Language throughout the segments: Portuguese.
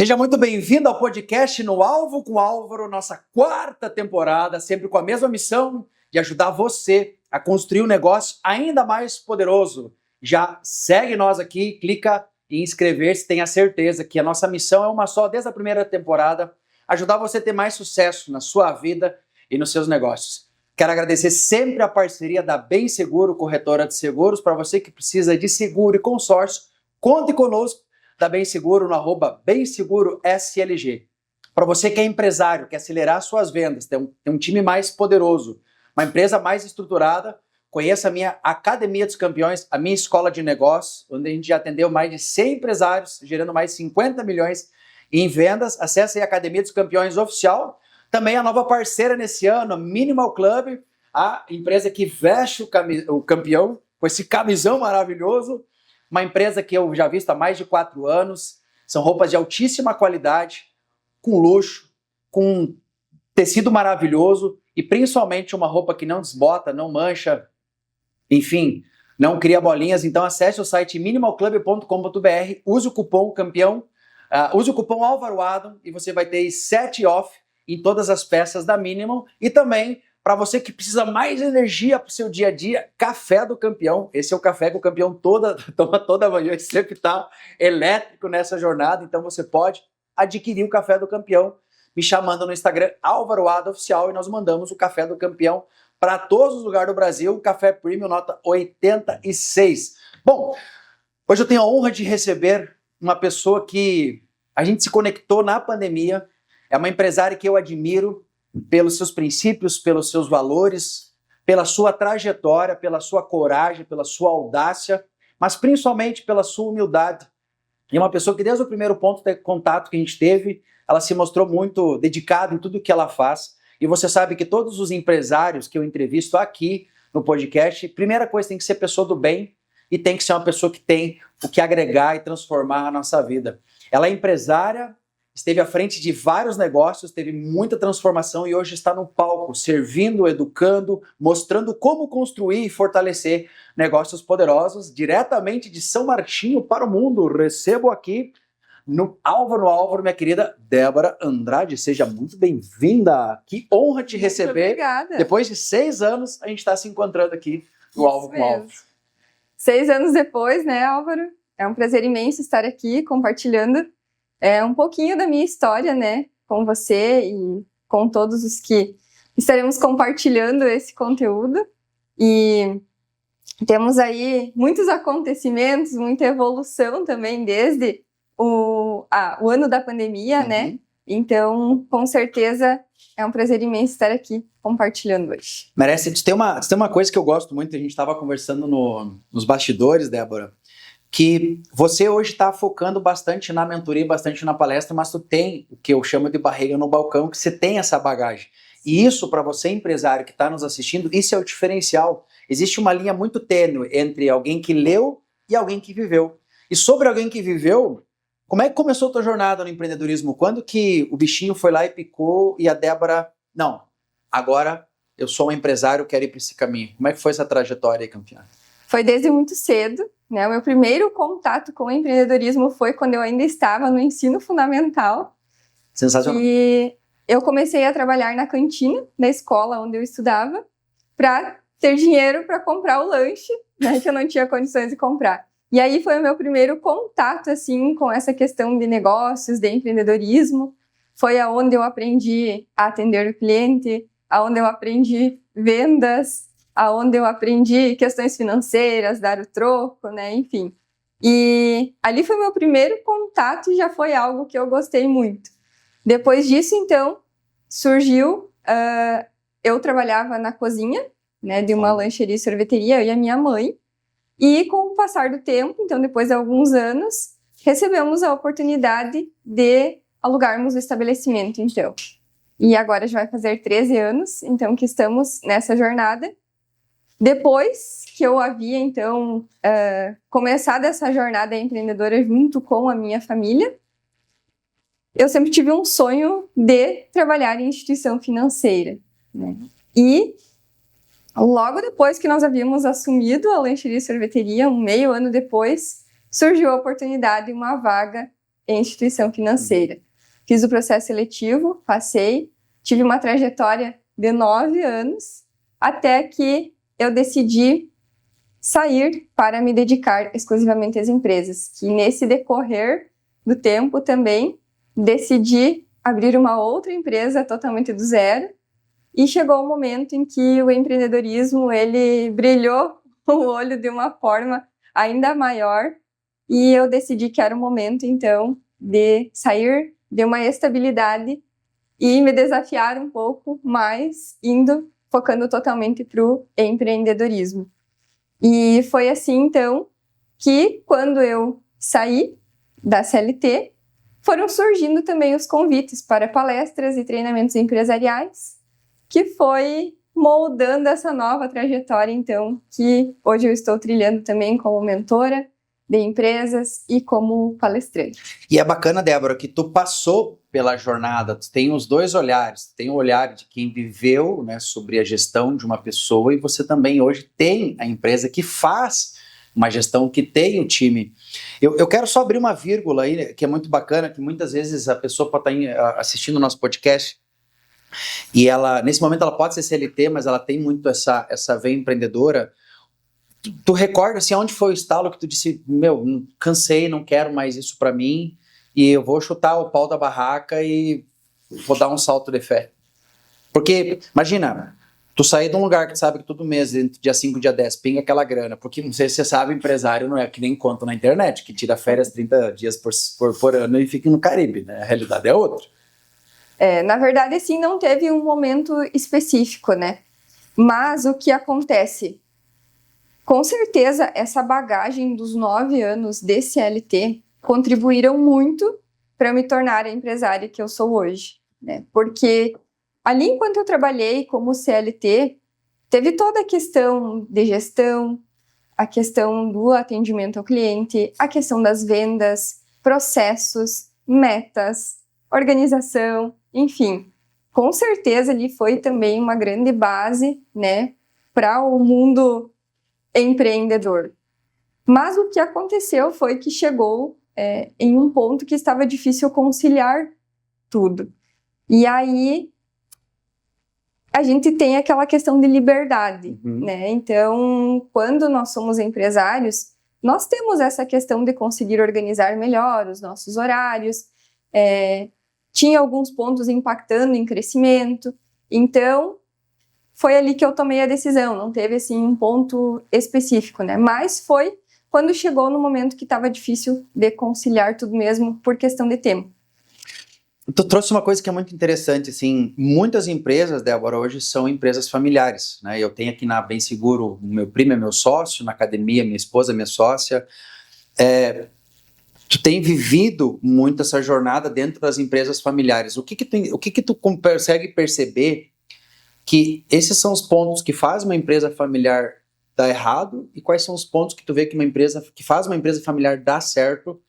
Seja muito bem-vindo ao podcast No Alvo com Álvaro, nossa quarta temporada, sempre com a mesma missão de ajudar você a construir um negócio ainda mais poderoso. Já segue nós aqui, clica em inscrever-se, tenha certeza que a nossa missão é uma só desde a primeira temporada, ajudar você a ter mais sucesso na sua vida e nos seus negócios. Quero agradecer sempre a parceria da Bem Seguro, corretora de seguros. Para você que precisa de seguro e consórcio, conte conosco da Bem Seguro no @BemSeguroSLG. Para você que é empresário, quer acelerar suas vendas, tem um time mais poderoso, uma empresa mais estruturada, conheça a minha Academia dos Campeões, a minha escola de negócios, onde a gente já atendeu mais de 100 empresários, gerando mais de 50 milhões em vendas. Acesse aí a Academia dos Campeões Oficial. Também a nova parceira nesse ano, a Minimal Club, a empresa que veste o campeão com esse camisão maravilhoso. Uma empresa que eu já visto há mais de 4 anos. São roupas de altíssima qualidade, com luxo, com tecido maravilhoso e principalmente uma roupa que não desbota, não mancha, enfim, não cria bolinhas. Então acesse o site minimalclub.com.br, use o cupom campeão, use o cupom Álvaro Adam e você vai ter 7 off em todas as peças da Minimal. E também, para você que precisa mais energia para o seu dia a dia, Café do Campeão. Esse é o café que o campeão toma toda manhã, ele sempre está elétrico nessa jornada. Então você pode adquirir o Café do Campeão me chamando no Instagram Álvaro Ada Oficial e nós mandamos o Café do Campeão para todos os lugares do Brasil, Café Premium nota 86. Bom, hoje eu tenho a honra de receber uma pessoa que a gente se conectou na pandemia. É uma empresária que eu admiro pelos seus princípios, pelos seus valores, pela sua trajetória, pela sua coragem, pela sua audácia, mas principalmente pela sua humildade. E uma pessoa que desde o primeiro ponto de contato que a gente teve, ela se mostrou muito dedicada em tudo que ela faz. E você sabe que todos os empresários que eu entrevisto aqui no podcast, primeira coisa, tem que ser pessoa do bem e tem que ser uma pessoa que tem o que agregar e transformar a nossa vida. Ela é empresária, esteve à frente de vários negócios, teve muita transformação e hoje está no palco, servindo, educando, mostrando como construir e fortalecer negócios poderosos, diretamente de São Martinho para o mundo. Recebo aqui no Álvaro, minha querida Débora Andrade. Seja muito bem-vinda. Que honra te receber. Obrigada. Depois de 6 anos, a gente está se encontrando aqui no Álvaro com Álvaro. 6 anos depois, né, Álvaro? É um prazer imenso estar aqui compartilhando um pouquinho da minha história, né, com você e com todos os que estaremos compartilhando esse conteúdo. E temos aí muitos acontecimentos, muita evolução também desde o ano da pandemia, né? Então, com certeza, é um prazer imenso estar aqui compartilhando hoje. Merece. Tem uma coisa que eu gosto muito, a gente estava conversando nos bastidores, Débora, que você hoje está focando bastante na mentoria, bastante na palestra, mas tu tem o que eu chamo de barriga no balcão, que você tem essa bagagem. E isso, para você empresário que está nos assistindo, isso é o diferencial. Existe uma linha muito tênue entre alguém que leu e alguém que viveu. E sobre alguém que viveu, como é que começou a tua jornada no empreendedorismo? Quando que o bichinho foi lá e picou e a Débora, não, agora eu sou um empresário, quero ir para esse caminho. Como é que foi essa trajetória aí, campeã? Foi desde muito cedo. Né? O meu primeiro contato com o empreendedorismo foi quando eu ainda estava no ensino fundamental. Sensacional. E eu comecei a trabalhar na cantina da escola onde eu estudava para ter dinheiro para comprar o lanche, né, que eu não tinha condições de comprar. E aí foi o meu primeiro contato assim, com essa questão de negócios, de empreendedorismo. Foi aonde eu aprendi a atender o cliente, aonde eu aprendi vendas, aonde eu aprendi questões financeiras, dar o troco, né, enfim. E ali foi meu primeiro contato e já foi algo que eu gostei muito. Depois disso, então, surgiu, eu trabalhava na cozinha, né, de uma lancheria e sorveteria, eu e a minha mãe, e com o passar do tempo, então depois de alguns anos, recebemos a oportunidade de alugarmos o estabelecimento, então. E agora já vai fazer 13 anos, então, que estamos nessa jornada. Depois que eu havia, então, começado essa jornada empreendedora junto com a minha família, eu sempre tive um sonho de trabalhar em instituição financeira, né? E logo depois que nós havíamos assumido a lancheria e sorveteria, meio ano depois, surgiu a oportunidade, uma vaga em instituição financeira. Fiz o processo seletivo, passei, tive uma trajetória de 9 anos, até que eu decidi sair para me dedicar exclusivamente às empresas. Que nesse decorrer do tempo também decidi abrir uma outra empresa totalmente do zero, e chegou o momento em que o empreendedorismo ele brilhou o olho de uma forma ainda maior, e eu decidi que era o momento então de sair de uma estabilidade e me desafiar um pouco mais, focando totalmente para o empreendedorismo. E foi assim, então, que quando eu saí da CLT, foram surgindo também os convites para palestras e treinamentos empresariais, que foi moldando essa nova trajetória, então, que hoje eu estou trilhando também como mentora de empresas e como palestrante. E é bacana, Débora, que tu passou pela jornada, tu tem os dois olhares, tem o olhar de quem viveu, né, sobre a gestão de uma pessoa, e você também hoje tem a empresa que faz uma gestão, que tem o time. Eu quero só abrir uma vírgula aí, que é muito bacana, que muitas vezes a pessoa pode estar assistindo o nosso podcast e ela, nesse momento ela pode ser CLT, mas ela tem muito essa veia empreendedora. Tu recorda, assim, onde foi o estalo que tu disse, cansei, não quero mais isso pra mim, e eu vou chutar o pau da barraca e vou dar um salto de fé? Porque, imagina, tu sair de um lugar que tu sabe que todo mês, dia 5, dia 10, pinga aquela grana, porque não sei se você sabe, empresário não é que nem conta na internet, que tira férias 30 dias por ano e fica no Caribe, né? A realidade é outra. Na verdade, assim, não teve um momento específico, né? Mas o que acontece? Com certeza, essa bagagem dos 9 anos de CLT contribuíram muito para me tornar a empresária que eu sou hoje, né? Porque ali, enquanto eu trabalhei como CLT, teve toda a questão de gestão, a questão do atendimento ao cliente, a questão das vendas, processos, metas, organização, enfim. Com certeza, ali foi também uma grande base, né, para o mundo empreendedor. Mas o que aconteceu foi que chegou em um ponto que estava difícil conciliar tudo. E aí a gente tem aquela questão de liberdade, né? Então, quando nós somos empresários, nós temos essa questão de conseguir organizar melhor os nossos horários, tinha alguns pontos impactando em crescimento, então foi ali que eu tomei a decisão, não teve assim um ponto específico, né? Mas foi quando chegou no momento que estava difícil de conciliar tudo mesmo por questão de tempo. Tu trouxe uma coisa que é muito interessante, assim, muitas empresas, Débora, hoje são empresas familiares, né? Eu tenho aqui na Bem Seguro, meu primo é meu sócio, na academia minha esposa é minha sócia. Tu tem vivido muito essa jornada dentro das empresas familiares. O que tu consegue perceber que esses são os pontos que faz uma empresa familiar dar errado, e quais são os pontos que tu vê que uma empresa que faz uma empresa familiar dar certo,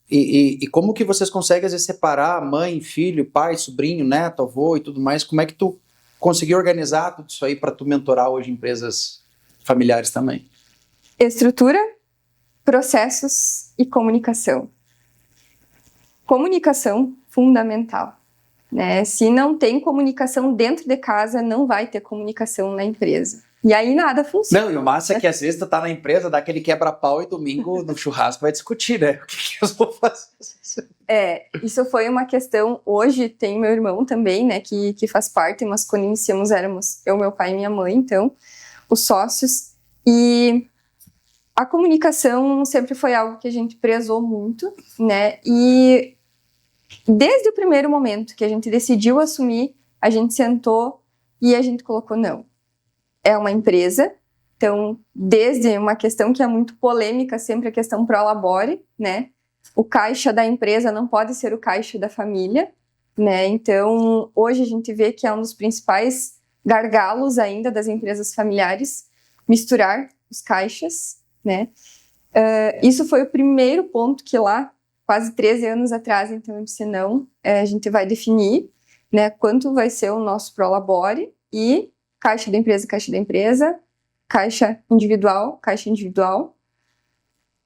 e como que vocês conseguem às vezes separar mãe, filho, pai, sobrinho, neto, avô e tudo mais? Como é que tu conseguiu organizar tudo isso aí para tu mentorar hoje empresas familiares também? Estrutura, processos e comunicação. Comunicação fundamental, né? Se não tem comunicação dentro de casa, não vai ter comunicação na empresa. E aí nada funciona. Não, e o massa é que às vezes tu tá na empresa, dá aquele quebra-pau e domingo no churrasco vai discutir, né? O que eu vou fazer? Isso foi uma questão. Hoje tem meu irmão também, né, que faz parte, mas quando iniciamos éramos eu, meu pai e minha mãe, então, os sócios. E a comunicação sempre foi algo que a gente prezou muito, né? E desde o primeiro momento que a gente decidiu assumir, a gente sentou e a gente colocou não. É uma empresa, então, desde uma questão que é muito polêmica, sempre a questão pró-labore, né? O caixa da empresa não pode ser o caixa da família, né? Então, hoje a gente vê que é um dos principais gargalos ainda das empresas familiares, misturar os caixas, né? Isso foi o primeiro ponto que lá, quase 13 anos atrás, então eu disse não, a gente vai definir, né, quanto vai ser o nosso pró-labore e caixa da empresa, caixa individual.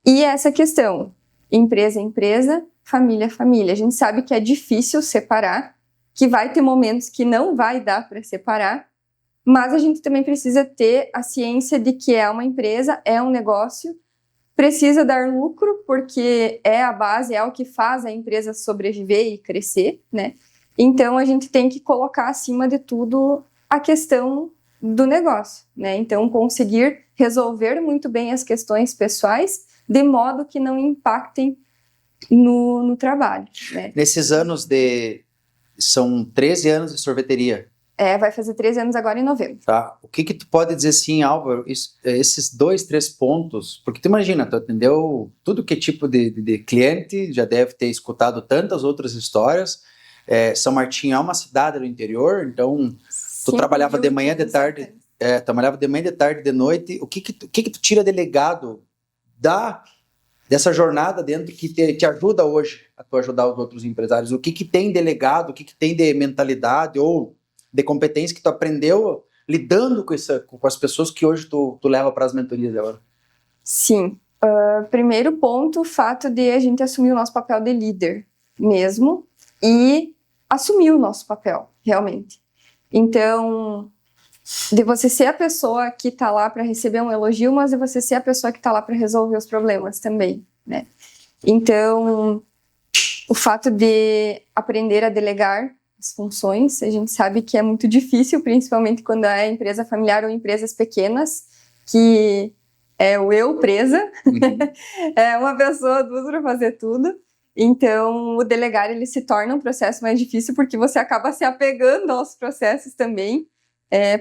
E essa questão, empresa, família é família. A gente sabe que é difícil separar, que vai ter momentos que não vai dar para separar, mas a gente também precisa ter a ciência de que é uma empresa, é um negócio, precisa dar lucro, porque é a base, é o que faz a empresa sobreviver e crescer, né? Então, a gente tem que colocar acima de tudo a questão do negócio, né? Então, conseguir resolver muito bem as questões pessoais, de modo que não impactem no trabalho, né? Nesses anos São 13 anos de sorveteria. Vai fazer 13 anos agora em novembro. Tá. O que tu pode dizer assim, Álvaro, esses 2, 3 pontos, porque tu imagina, tu atendeu tudo que tipo de cliente, já deve ter escutado tantas outras histórias. São Martinho é uma cidade do interior, então tu trabalhava de manhã, de tarde, trabalhava de manhã, de tarde, de noite. O que tu tira de legado dessa jornada dentro que te ajuda hoje a tu ajudar os outros empresários? O que tem de legado, o que tem de mentalidade ou de competência que tu aprendeu lidando com as pessoas que hoje tu leva para as mentorias agora? Sim. Primeiro ponto, o fato de a gente assumir o nosso papel de líder mesmo e assumir o nosso papel, realmente. Então, de você ser a pessoa que está lá para receber um elogio, mas de você ser a pessoa que está lá para resolver os problemas também, né? Então, o fato de aprender a delegar as funções, a gente sabe que é muito difícil, principalmente quando é empresa familiar ou empresas pequenas, que é o eu presa, é uma pessoa, duas para fazer tudo. Então, o delegar, ele se torna um processo mais difícil, porque você acaba se apegando aos processos também.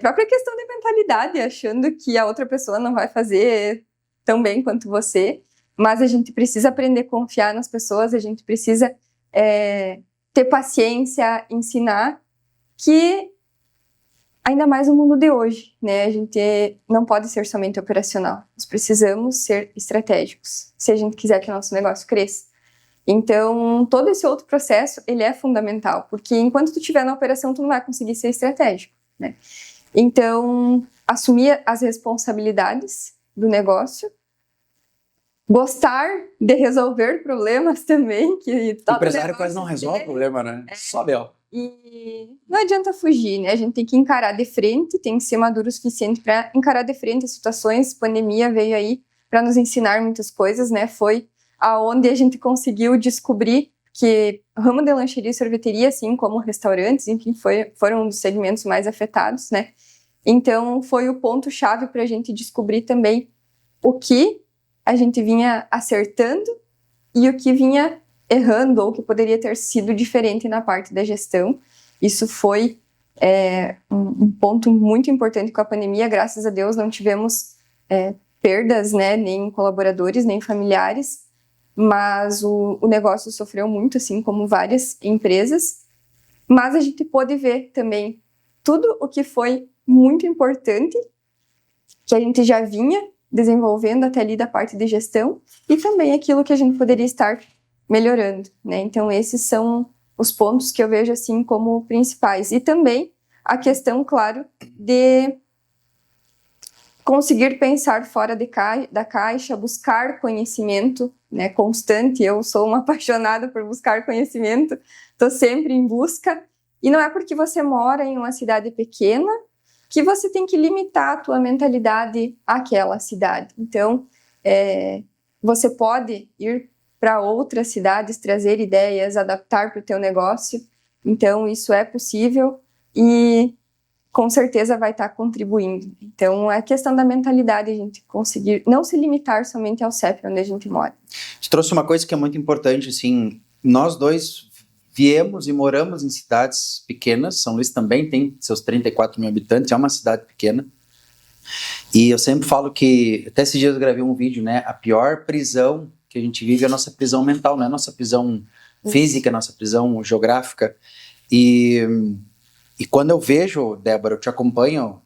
Própria questão de mentalidade, achando que a outra pessoa não vai fazer tão bem quanto você, mas a gente precisa aprender a confiar nas pessoas, a gente precisa ter paciência, ensinar, que ainda mais no mundo de hoje, né? A gente não pode ser somente operacional, nós precisamos ser estratégicos, se a gente quiser que o nosso negócio cresça. Então, todo esse outro processo, ele é fundamental, porque enquanto tu estiver na operação, tu não vai conseguir ser estratégico, né? Então, assumir as responsabilidades do negócio, gostar de resolver problemas também, que o empresário quase não resolve problema, né? Só Bel. E não adianta fugir, né? A gente tem que encarar de frente, tem que ser maduro o suficiente para encarar de frente as situações. A pandemia veio aí para nos ensinar muitas coisas, né? Foi aonde a gente conseguiu descobrir que o ramo de lancheria e sorveteria, assim como restaurantes, enfim, foram um dos segmentos mais afetados, né? Então, foi o ponto-chave para a gente descobrir também o que a gente vinha acertando e o que vinha errando ou que poderia ter sido diferente na parte da gestão. Isso foi um ponto muito importante com a pandemia. Graças a Deus não tivemos perdas, né, nem colaboradores, nem familiares, mas o negócio sofreu muito, assim como várias empresas. Mas a gente pôde ver também tudo o que foi muito importante, que a gente já vinha desenvolvendo até ali da parte de gestão, e também aquilo que a gente poderia estar melhorando, né? Então, esses são os pontos que eu vejo assim como principais. E também a questão, claro, de conseguir pensar fora da caixa, buscar conhecimento, né, constante. Eu sou uma apaixonada por buscar conhecimento, estou sempre em busca. E não é porque você mora em uma cidade pequena que você tem que limitar a tua mentalidade àquela cidade. Então, você pode ir para outras cidades, trazer ideias, adaptar para o teu negócio. Então, isso é possível e com certeza vai estar contribuindo. Então, é questão da mentalidade, a gente conseguir não se limitar somente ao CEP onde a gente mora. Você trouxe uma coisa que é muito importante, assim, nós dois viemos e moramos em cidades pequenas. São Luís também tem seus 34 mil habitantes, é uma cidade pequena. E eu sempre falo que, até esses dias eu gravei um vídeo, né? A pior prisão que a gente vive é a nossa prisão mental, não é a nossa prisão física, a nossa prisão geográfica. E quando eu vejo, Débora, eu te acompanho,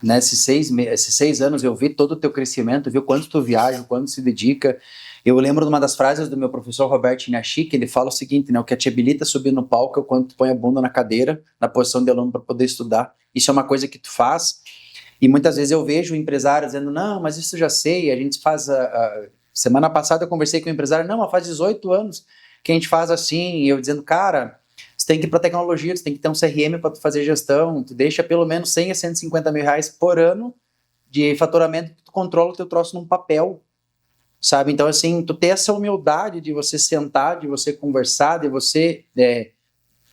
né, esses 6 anos, eu vi todo o teu crescimento, vi o quanto tu viaja, o quanto se dedica. Eu lembro de uma das frases do meu professor Roberto Inachi, que ele fala o seguinte, né, o que te habilita a subir no palco é o quanto tu põe a bunda na cadeira, na posição de aluno para poder estudar. Isso é uma coisa que tu faz. E muitas vezes eu vejo empresários dizendo, não, mas isso eu já sei, a gente faz... Semana passada eu conversei com um empresário, não, mas faz 18 anos. que a gente faz assim, e eu dizendo, cara, você tem que ir para tecnologia, você tem que ter um CRM para tu fazer gestão, tu deixa pelo menos 100 a 150 mil reais por ano de faturamento, que tu controla o teu troço num papel, sabe? Então, assim, tu ter essa humildade de você sentar, de você conversar, de você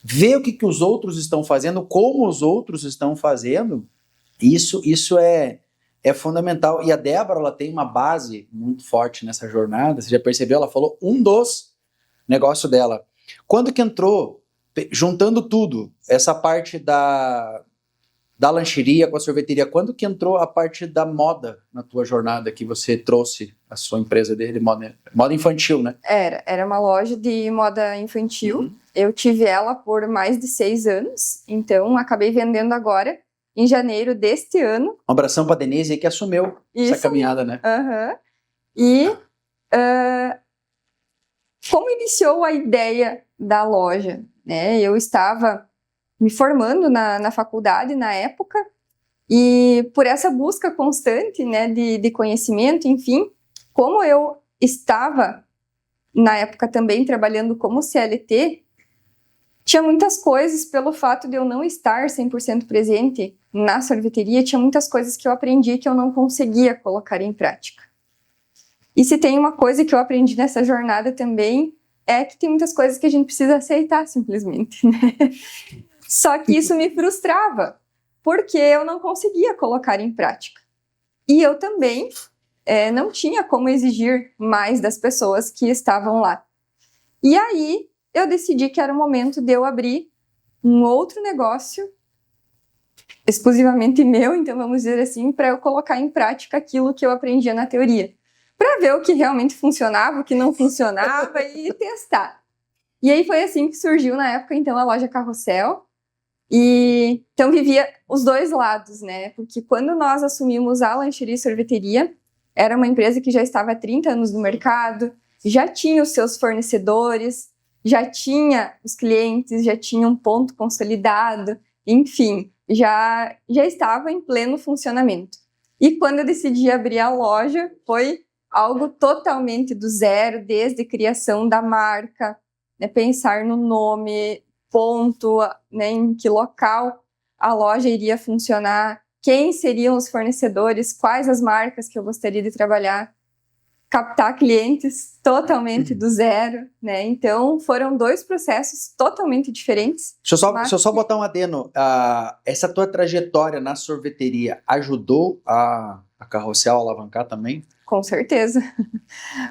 ver o que os outros estão fazendo, como os outros estão fazendo, isso é fundamental. E a Débora, ela tem uma base muito forte nessa jornada, você já percebeu? Ela falou um dos negócios dela. Quando que entrou, juntando tudo, essa parte da lancheria com a sorveteria, quando que entrou a parte da moda na tua jornada, que você trouxe a sua empresa de moda infantil, né? Era uma loja de moda infantil. Eu tive ela por mais de 6 anos, então acabei vendendo agora, em janeiro deste ano. Um abração para a Denise aí, que assumiu essa caminhada, né? E como iniciou a ideia da loja, né? Eu estava me formando na faculdade na época, e por essa busca constante, né, de conhecimento, enfim, como eu estava na época também trabalhando como CLT, tinha muitas coisas, pelo fato de eu não estar 100% presente na sorveteria, tinha muitas coisas que eu aprendi que eu não conseguia colocar em prática. E se tem uma coisa que eu aprendi nessa jornada também, é que tem muitas coisas que a gente precisa aceitar simplesmente, né? Só que isso me frustrava, porque eu não conseguia colocar em prática. E eu também não tinha como exigir mais das pessoas que estavam lá. E aí eu decidi que era o momento de eu abrir um outro negócio, exclusivamente meu, então vamos dizer assim, para eu colocar em prática aquilo que eu aprendia na teoria, para ver o que realmente funcionava, o que não funcionava e testar. E aí foi assim que surgiu na época, então, a loja Carrossel. E então vivia os dois lados, né? Porque quando nós assumimos a lancheria e sorveteria, era uma empresa que já estava há 30 anos no mercado, já tinha os seus fornecedores, já tinha os clientes, já tinha um ponto consolidado, enfim, já estava em pleno funcionamento. E quando eu decidi abrir a loja, foi algo totalmente do zero, desde a criação da marca, né, pensar no nome, ponto, né, em que local a loja iria funcionar, quem seriam os fornecedores, quais as marcas que eu gostaria de trabalhar, captar clientes totalmente do zero, né? Então foram 2 processos totalmente diferentes. Deixa eu só botar um adeno. Essa tua trajetória na sorveteria ajudou a Carrossel a alavancar também? Com certeza.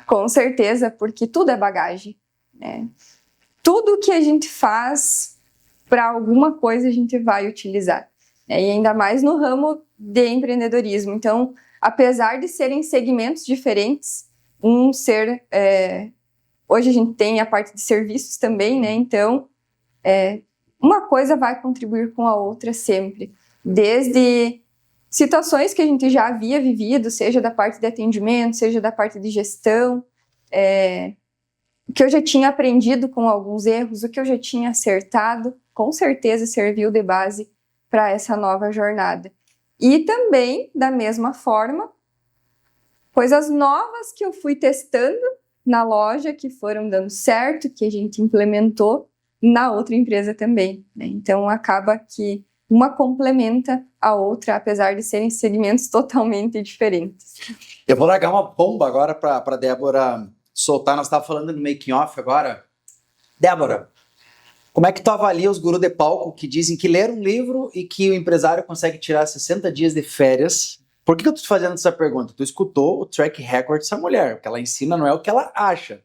Com certeza, porque tudo é bagagem, né? Tudo que a gente faz para alguma coisa a gente vai utilizar, né? E ainda mais no ramo de empreendedorismo. Então, apesar de serem segmentos diferentes, hoje a gente tem a parte de serviços também, né? Então, uma coisa vai contribuir com a outra sempre. Desde situações que a gente já havia vivido, seja da parte de atendimento, seja da parte de gestão, o que eu já tinha aprendido com alguns erros, o que eu já tinha acertado, com certeza serviu de base para essa nova jornada. E também, da mesma forma, coisas novas que eu fui testando na loja, que foram dando certo, que a gente implementou na outra empresa também, né? Então, acaba que uma complementa a outra, apesar de serem segmentos totalmente diferentes. Eu vou largar uma bomba agora para a Débora soltar. Nós estávamos falando no making off agora. Débora, como é que tu avalia os gurus de palco que dizem que ler um livro e que o empresário consegue tirar 60 dias de férias? Por que eu tô te fazendo essa pergunta? Tu escutou o track record dessa mulher. O que ela ensina não é o que ela acha,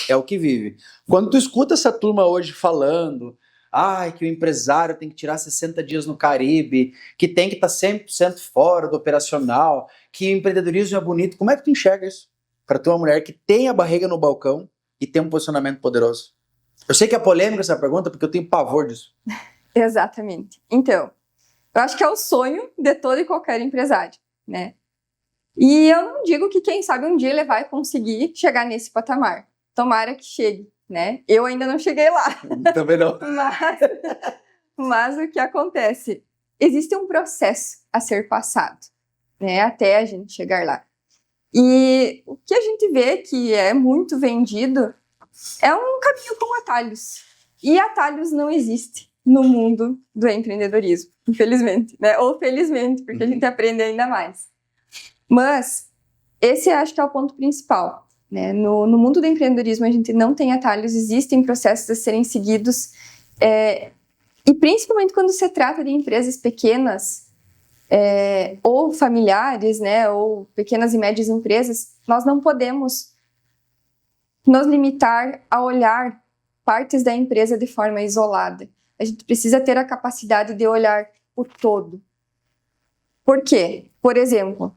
é o que vive. Quando tu escuta essa turma hoje falando que o empresário tem que tirar 60 dias no Caribe, que tem que estar 100% fora do operacional, que empreendedorismo é bonito, como é que tu enxerga isso? Para tu, uma mulher que tem a barriga no balcão e tem um posicionamento poderoso. Eu sei que é polêmica essa pergunta, porque eu tenho pavor disso. Exatamente. Então, eu acho que é o sonho de todo e qualquer empresário, né? E eu não digo que, quem sabe, um dia ele vai conseguir chegar nesse patamar. Tomara que chegue, né? Eu ainda não cheguei lá. Também não. Mas o que acontece? Existe um processo a ser passado, né? Até a gente chegar lá. E o que a gente vê que é muito vendido é um caminho com atalhos. E atalhos não existem no mundo do empreendedorismo, infelizmente, né? Ou felizmente, porque a gente aprende ainda mais. Mas esse acho que é o ponto principal, né? No mundo do empreendedorismo a gente não tem atalhos, existem processos a serem seguidos, e principalmente quando se trata de empresas pequenas, ou familiares, né? Ou pequenas e médias empresas, nós não podemos nos limitar a olhar partes da empresa de forma isolada. A gente precisa ter a capacidade de olhar o todo. Por quê? Por exemplo,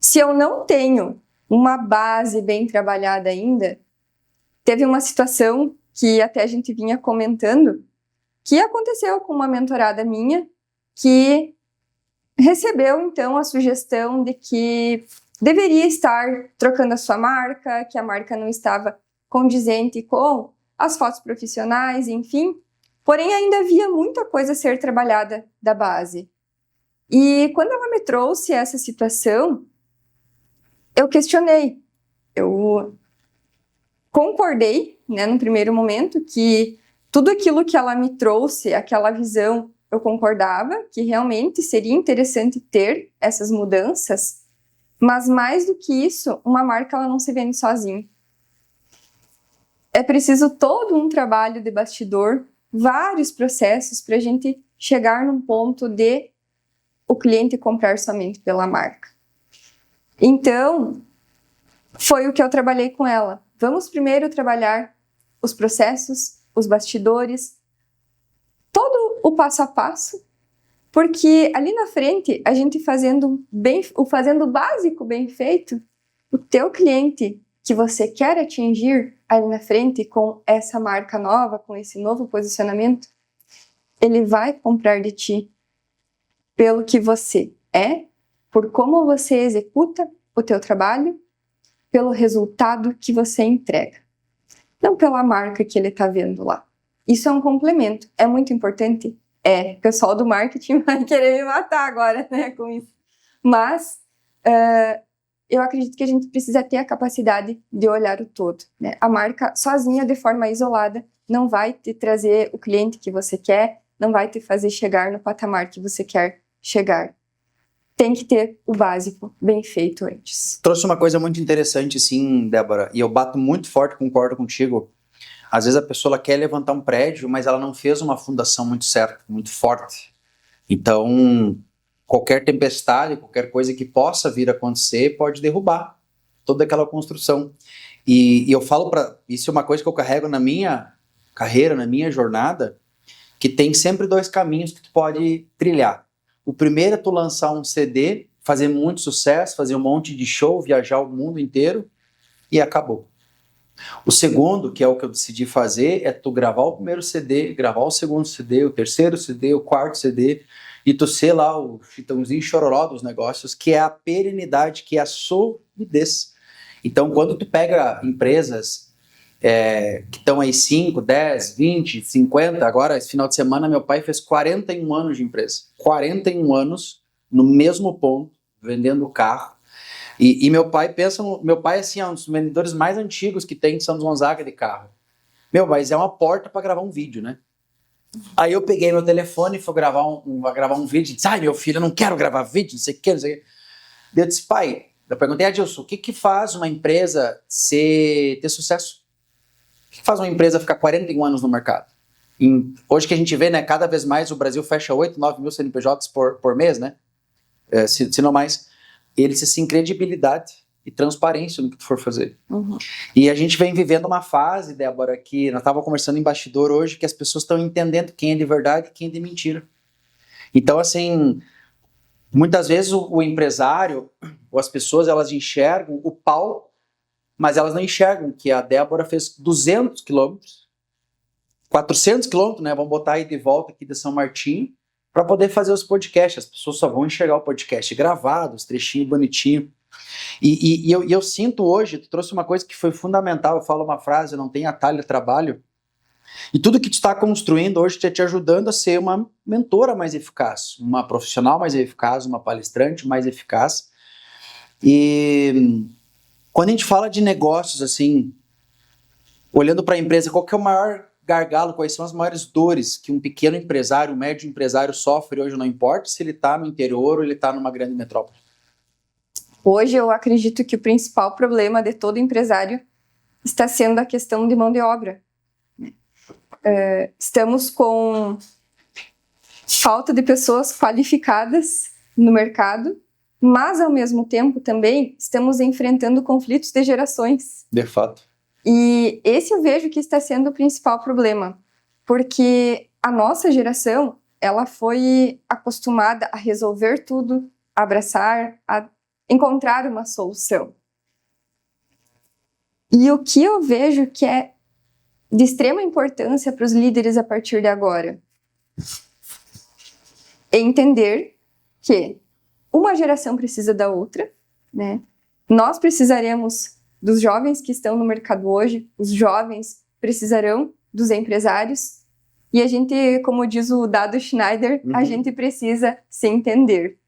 se eu não tenho uma base bem trabalhada ainda, teve uma situação que até a gente vinha comentando, que aconteceu com uma mentorada minha, que recebeu, então, a sugestão de que deveria estar trocando a sua marca, que a marca não estava condizente com as fotos profissionais, enfim. Porém, ainda havia muita coisa a ser trabalhada da base. E quando ela me trouxe essa situação, eu questionei. Eu concordei, né, no primeiro momento, que tudo aquilo que ela me trouxe, aquela visão, eu concordava, que realmente seria interessante ter essas mudanças, mas mais do que isso, uma marca ela não se vende sozinha. É preciso todo um trabalho de bastidor, vários processos para a gente chegar num ponto de o cliente comprar somente pela marca. Então, foi o que eu trabalhei com ela. Vamos primeiro trabalhar os processos, os bastidores, todo o passo a passo, porque ali na frente, a gente fazendo o básico bem feito, o teu cliente que você quer atingir ali na frente com essa marca nova, com esse novo posicionamento, ele vai comprar de ti pelo que você é, por como você executa o teu trabalho, pelo resultado que você entrega. Não pela marca que ele está vendo lá. Isso é um complemento. É muito importante? O pessoal do marketing vai querer me matar agora, né, com isso. Mas eu acredito que a gente precisa ter a capacidade de olhar o todo, né? A marca sozinha, de forma isolada, não vai te trazer o cliente que você quer, não vai te fazer chegar no patamar que você quer chegar. Tem que ter o básico bem feito antes. Trouxe uma coisa muito interessante, sim, Débora, e eu bato muito forte, concordo contigo. Às vezes a pessoa quer levantar um prédio, mas ela não fez uma fundação muito certa, muito forte. Então, qualquer tempestade, qualquer coisa que possa vir a acontecer, pode derrubar toda aquela construção. E eu falo isso é uma coisa que eu carrego na minha carreira, na minha jornada, que tem sempre dois caminhos que tu pode trilhar. O primeiro é tu lançar um CD, fazer muito sucesso, fazer um monte de show, viajar o mundo inteiro e acabou. O segundo, que é o que eu decidi fazer, é tu gravar o primeiro CD, gravar o segundo CD, o terceiro CD, o quarto CD, e tu ser lá o Chitãozinho Chororó dos negócios, que é a perenidade, que é a solidez. Então, quando tu pega empresas que estão aí 5, 10, 20, 50, agora esse final de semana meu pai fez 41 anos de empresa. 41 anos no mesmo ponto, vendendo carro. E meu pai assim, é um dos vendedores mais antigos que tem de Santos Gonzaga de carro. Mas é uma porta para gravar um vídeo, né? Aí eu peguei meu telefone e fui gravar um vídeo. Disse, meu filho, eu não quero gravar vídeo, não sei o que, não sei o que. Eu disse, pai, eu perguntei a Adilson, o que faz uma empresa ter sucesso? O que faz uma empresa ficar 41 anos no mercado? Hoje que a gente vê, né, cada vez mais o Brasil fecha 8, 9 mil CNPJs por mês, né? Se não mais. Ele se assim, credibilidade e transparência no que tu for fazer. Uhum. E a gente vem vivendo uma fase, Débora, que nós estávamos conversando em bastidor hoje, que as pessoas estão entendendo quem é de verdade e quem é de mentira. Então, assim, muitas vezes o empresário ou as pessoas, elas enxergam o pau, mas elas não enxergam que a Débora fez 200 quilômetros, 400 quilômetros, né? Vamos botar aí de volta aqui de São Martinho, para poder fazer os podcasts. As pessoas só vão enxergar o podcast gravado, os trechinhos bonitinhos. E eu sinto hoje, tu trouxe uma coisa que foi fundamental, eu falo uma frase, não tem atalho, trabalho. E tudo que tu está construindo hoje está te ajudando a ser uma mentora mais eficaz, uma profissional mais eficaz, uma palestrante mais eficaz. E quando a gente fala de negócios, assim, Olhando para a empresa, qual que é o maior gargalo, quais são as maiores dores que um pequeno empresário, um médio empresário sofre hoje, não importa se ele está no interior ou ele está numa grande metrópole? Hoje eu acredito que o principal problema de todo empresário está sendo a questão de mão de obra. Estamos com falta de pessoas qualificadas no mercado, mas ao mesmo tempo também estamos enfrentando conflitos de gerações. De fato. E esse eu vejo que está sendo o principal problema, porque a nossa geração, ela foi acostumada a resolver tudo, a abraçar, a encontrar uma solução. E o que eu vejo que é de extrema importância para os líderes a partir de agora é entender que uma geração precisa da outra, né? Nós precisaremos dos jovens que estão no mercado hoje, os jovens precisarão dos empresários, e a gente, como diz o Dado Schneider, a gente precisa se entender.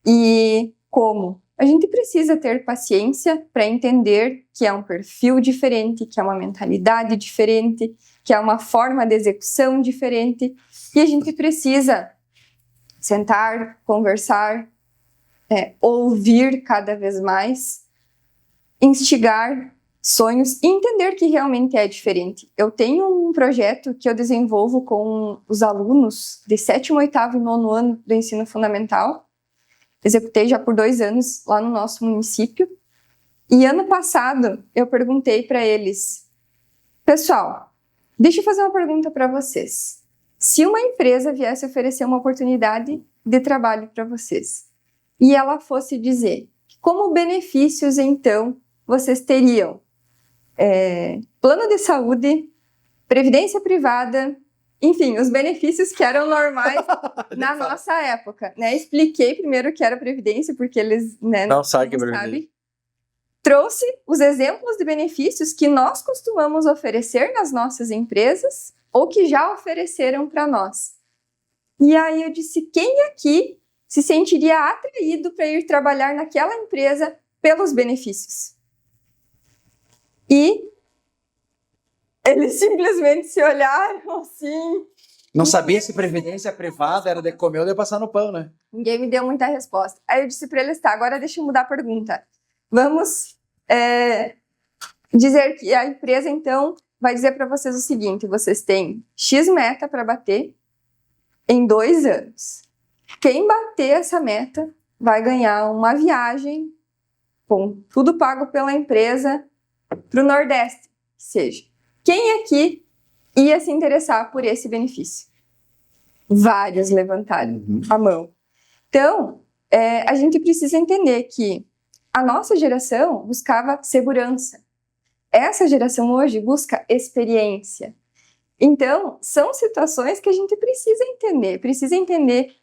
E como? A gente precisa ter paciência para entender que é um perfil diferente, que é uma mentalidade diferente, que é uma forma de execução diferente, e a gente precisa sentar, conversar, ouvir cada vez mais, instigar sonhos e entender que realmente é diferente. Eu tenho um projeto que eu desenvolvo com os alunos de 7º, 8º e 9º ano do ensino fundamental. Executei já por 2 anos lá no nosso município. E ano passado eu perguntei para eles: pessoal, deixa eu fazer uma pergunta para vocês. Se uma empresa viesse oferecer uma oportunidade de trabalho para vocês e ela fosse dizer como benefícios, então, vocês teriam plano de saúde, previdência privada, enfim, os benefícios que eram normais na nossa época, né? Expliquei primeiro o que era previdência, porque eles não sabem. Trouxe os exemplos de benefícios que nós costumamos oferecer nas nossas empresas ou que já ofereceram para nós. E aí eu disse, quem aqui se sentiria atraído para ir trabalhar naquela empresa pelos benefícios? E eles simplesmente se olharam assim. Não sabia se previdência privada era de comer ou de passar no pão, né? Ninguém me deu muita resposta. Aí eu disse para eles, tá, agora deixa eu mudar a pergunta. Vamos dizer que a empresa, então, vai dizer para vocês o seguinte, vocês têm X meta para bater em 2 anos. Quem bater essa meta vai ganhar uma viagem com tudo pago pela empresa para o Nordeste, que seja. Quem aqui ia se interessar por esse benefício? Vários levantaram a mão. Então, a gente precisa entender que a nossa geração buscava segurança. Essa geração hoje busca experiência. Então, são situações que a gente precisa entender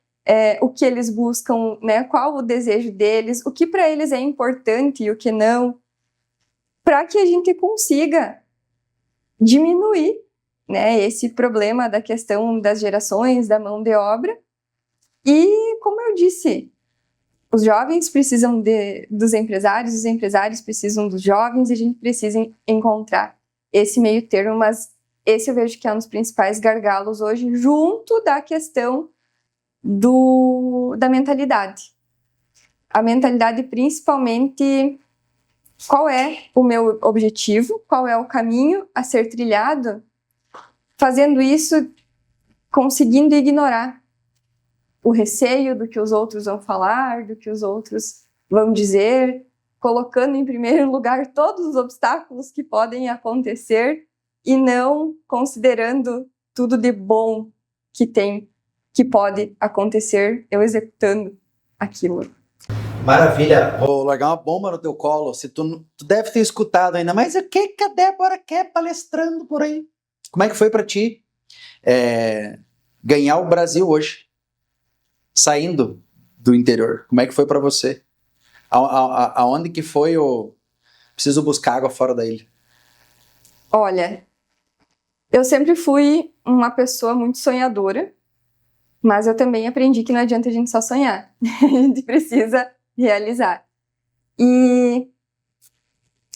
o que eles buscam, né? Qual o desejo deles, o que para eles é importante e o que não, para que a gente consiga diminuir, né, esse problema da questão das gerações, da mão de obra. E, como eu disse, os jovens precisam dos empresários, os empresários precisam dos jovens, e a gente precisa encontrar esse meio termo, mas esse eu vejo que é um dos principais gargalos hoje, junto da questão da mentalidade. A mentalidade, principalmente, qual é o meu objetivo, qual é o caminho a ser trilhado, fazendo isso, conseguindo ignorar o receio do que os outros vão falar, do que os outros vão dizer, colocando em primeiro lugar todos os obstáculos que podem acontecer e não considerando tudo de bom que pode acontecer eu executando aquilo. Maravilha. Vou largar uma bomba no teu colo. Se tu deve ter escutado ainda, mas o que a Débora quer palestrando por aí? Como é que foi para ti ganhar o Brasil hoje, saindo do interior? Como é que foi para você? Aonde que foi o preciso buscar água fora da ilha? Olha, eu sempre fui uma pessoa muito sonhadora, mas eu também aprendi que não adianta a gente só sonhar. A gente precisa realizar. E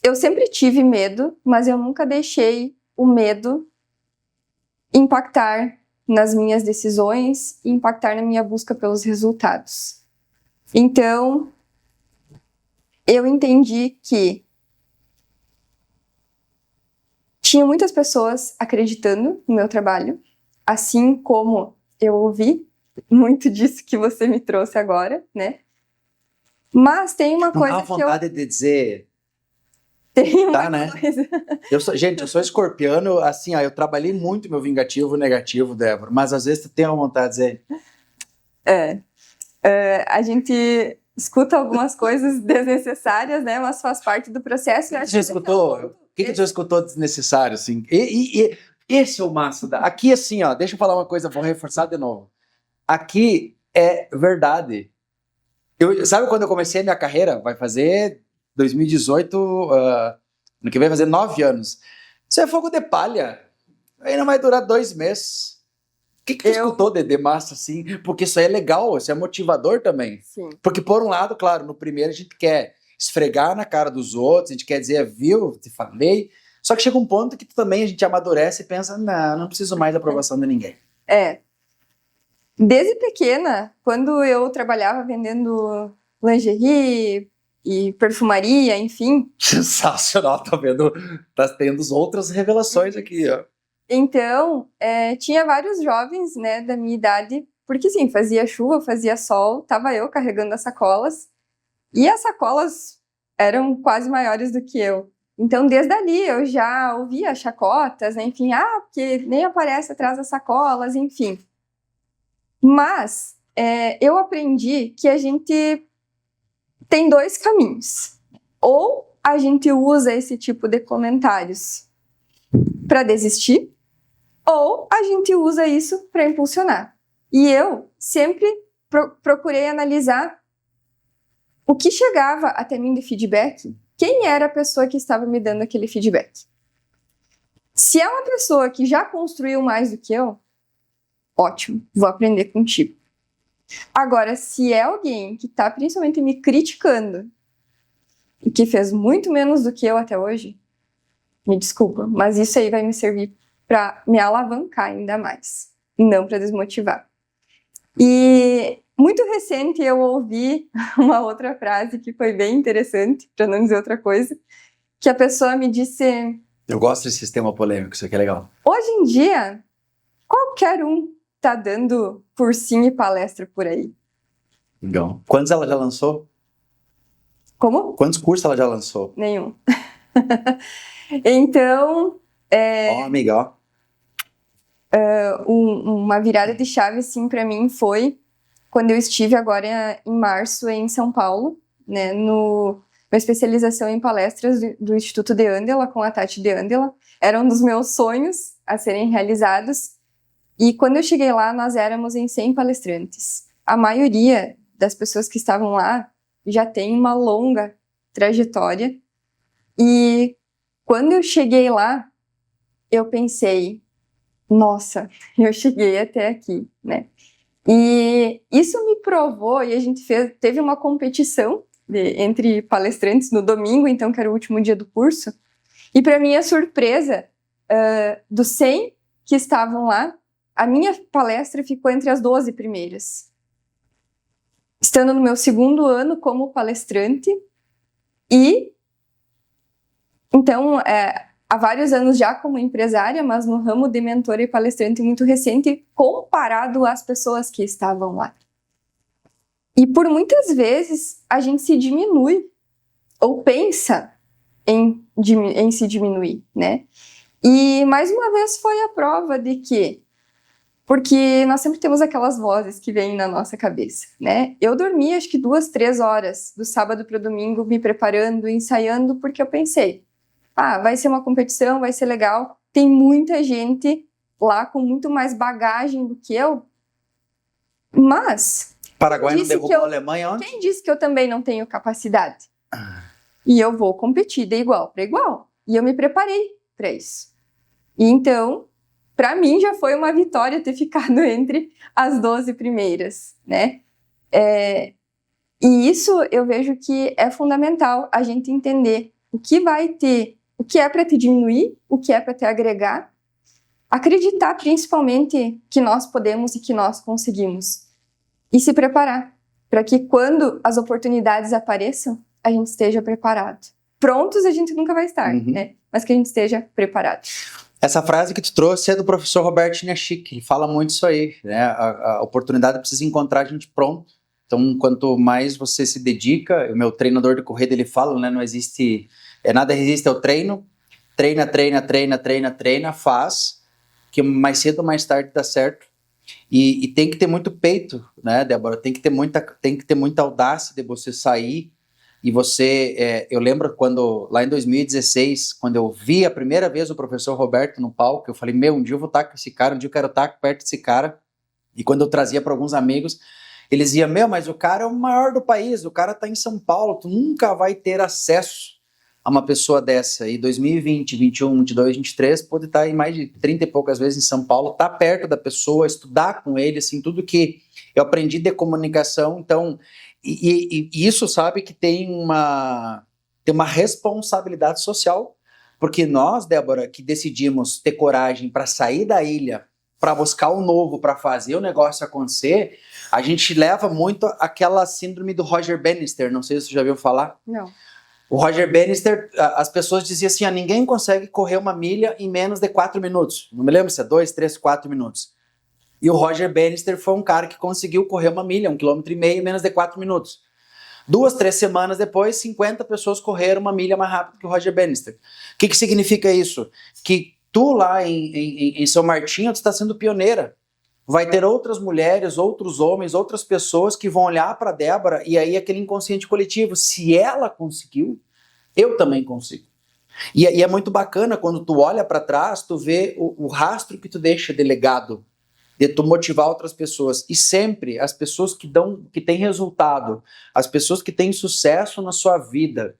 eu sempre tive medo, mas eu nunca deixei o medo impactar nas minhas decisões e impactar na minha busca pelos resultados. Então, eu entendi que tinha muitas pessoas acreditando no meu trabalho, assim como eu ouvi muito disso que você me trouxe agora, né? Mas tem uma coisa Não dá vontade de dizer... Tem uma Tá, né? coisa... Gente, eu sou escorpiano, assim, ó, eu trabalhei muito meu vingativo e negativo, Débora, mas às vezes tu tem uma vontade de dizer... a gente escuta algumas coisas desnecessárias, né? Mas faz parte do processo. O que você escutou? O que você escutou desnecessário, assim? Esse é o massa. Aqui, assim, ó, deixa eu falar uma coisa, vou reforçar de novo. Aqui é verdade. Sabe quando eu comecei a minha carreira? Vai fazer 2018, no que vem fazer 9 anos. Isso é fogo de palha. Aí não vai durar 2 meses. O que tu escutou de massa, assim? Porque isso aí é legal, isso é motivador também. Sim. Porque, por um lado, claro, no primeiro a gente quer esfregar na cara dos outros, a gente quer dizer, viu, te falei. Só que chega um ponto que também a gente amadurece e pensa, não preciso mais da aprovação de ninguém. Desde pequena, quando eu trabalhava vendendo lingerie e perfumaria, enfim. Sensacional, tá vendo? Tá tendo outras revelações aqui, ó. Então, tinha vários jovens, né, da minha idade, porque sim, fazia chuva, fazia sol, tava eu carregando as sacolas, e as sacolas eram quase maiores do que eu. Então, desde ali, eu já ouvia chacotas, né, enfim, porque nem aparece atrás das sacolas, enfim. Mas eu aprendi que a gente tem 2 caminhos. Ou a gente usa esse tipo de comentários para desistir, ou a gente usa isso para impulsionar. E eu sempre procurei analisar o que chegava até mim de feedback, quem era a pessoa que estava me dando aquele feedback. Se é uma pessoa que já construiu mais do que eu, ótimo, vou aprender contigo. Agora, se é alguém que está principalmente me criticando e que fez muito menos do que eu até hoje, me desculpa, mas isso aí vai me servir para me alavancar ainda mais, e não para desmotivar. E muito recente eu ouvi uma outra frase que foi bem interessante, para não dizer outra coisa, que a pessoa me disse... Eu gosto desse sistema polêmico, isso aqui é legal. Hoje em dia, qualquer um tá dando cursinho e palestra por aí. Legal. Quantos ela já lançou? Como? Quantos cursos ela já lançou? Nenhum. Então... amiga, ó. Uma virada de chave, assim, para mim foi quando eu estive agora em março em São Paulo, né, uma especialização em palestras do Instituto de Andela, com a Tati de Andela. Era um dos meus sonhos a serem realizados. E quando eu cheguei lá, nós éramos em 100 palestrantes. A maioria das pessoas que estavam lá já tem uma longa trajetória. E quando eu cheguei lá, eu pensei, nossa, eu cheguei até aqui, né? E isso me provou, e a gente teve uma competição entre palestrantes no domingo, então, que era o último dia do curso. E para minha surpresa, dos 100 que estavam lá, a minha palestra ficou entre as 12 primeiras. Estando no meu 2º ano como palestrante, e então, há vários anos já como empresária, mas no ramo de mentora e palestrante muito recente, comparado às pessoas que estavam lá. E por muitas vezes a gente se diminui, ou pensa em se diminuir, né? E mais uma vez foi a prova de que, porque nós sempre temos aquelas vozes que vêm na nossa cabeça, né? Eu dormi acho que 2, 3 horas do sábado para o domingo me preparando, ensaiando, porque eu pensei, vai ser uma competição, vai ser legal. Tem muita gente lá com muito mais bagagem do que eu. Mas... Paraguai não derrubou a Alemanha ontem? Quem disse que eu também não tenho capacidade? E eu vou competir de igual para igual. E eu me preparei para isso. E então, para mim já foi uma vitória ter ficado entre as 12 primeiras, né? E isso eu vejo que é fundamental a gente entender o que vai ter o que é para te diminuir, o que é para te agregar, acreditar principalmente que nós podemos e que nós conseguimos, e se preparar para que quando as oportunidades apareçam, a gente esteja preparado. Prontos a gente nunca vai estar, né? Mas que a gente esteja preparado. Essa frase que tu trouxe é do professor Roberto Chiniachik, ele fala muito isso aí, né? A oportunidade precisa encontrar a gente pronto. Então, quanto mais você se dedica, o meu treinador de corrida, ele fala, né? Não existe, nada resiste ao treino. Treina, faz, que mais cedo ou mais tarde dá certo. E tem que ter muito peito, né, Débora? Tem que ter muita audácia de você sair. E você, eu lembro quando, lá em 2016, quando eu vi a primeira vez o professor Roberto no palco, eu falei, um dia eu vou estar com esse cara, um dia eu quero estar perto desse cara. E quando eu trazia para alguns amigos, eles diziam, mas o cara é o maior do país, o cara está em São Paulo, tu nunca vai ter acesso a uma pessoa dessa. E 2020, 21, 22, 23, pode estar em mais de 30 e poucas vezes em São Paulo, estar perto da pessoa, estudar com ele, assim, tudo que eu aprendi de comunicação. Então, e isso, sabe, que tem uma responsabilidade social, porque nós, Débora, que decidimos ter coragem para sair da ilha, para buscar o novo, para fazer o negócio acontecer, a gente leva muito aquela síndrome do Roger Bannister, não sei se você já ouviu falar. Não. O Roger Bannister, as pessoas diziam assim, ninguém consegue correr uma milha em menos de 4 minutos. Não me lembro se é 2, 3, 4 minutos. E o Roger Bannister foi um cara que conseguiu correr uma milha, 1,5 km em menos de 4 minutos. 2, 3 semanas depois, 50 pessoas correram uma milha mais rápido que o Roger Bannister. O que significa isso? Que tu lá em São Martinho, tu está sendo pioneira. Vai ter outras mulheres, outros homens, outras pessoas que vão olhar para a Débora e aí aquele inconsciente coletivo, se ela conseguiu, eu também consigo. E é muito bacana quando tu olha para trás, tu vê o rastro que tu deixa de legado, de tu motivar outras pessoas. E sempre as pessoas que têm resultado, as pessoas que têm sucesso na sua vida,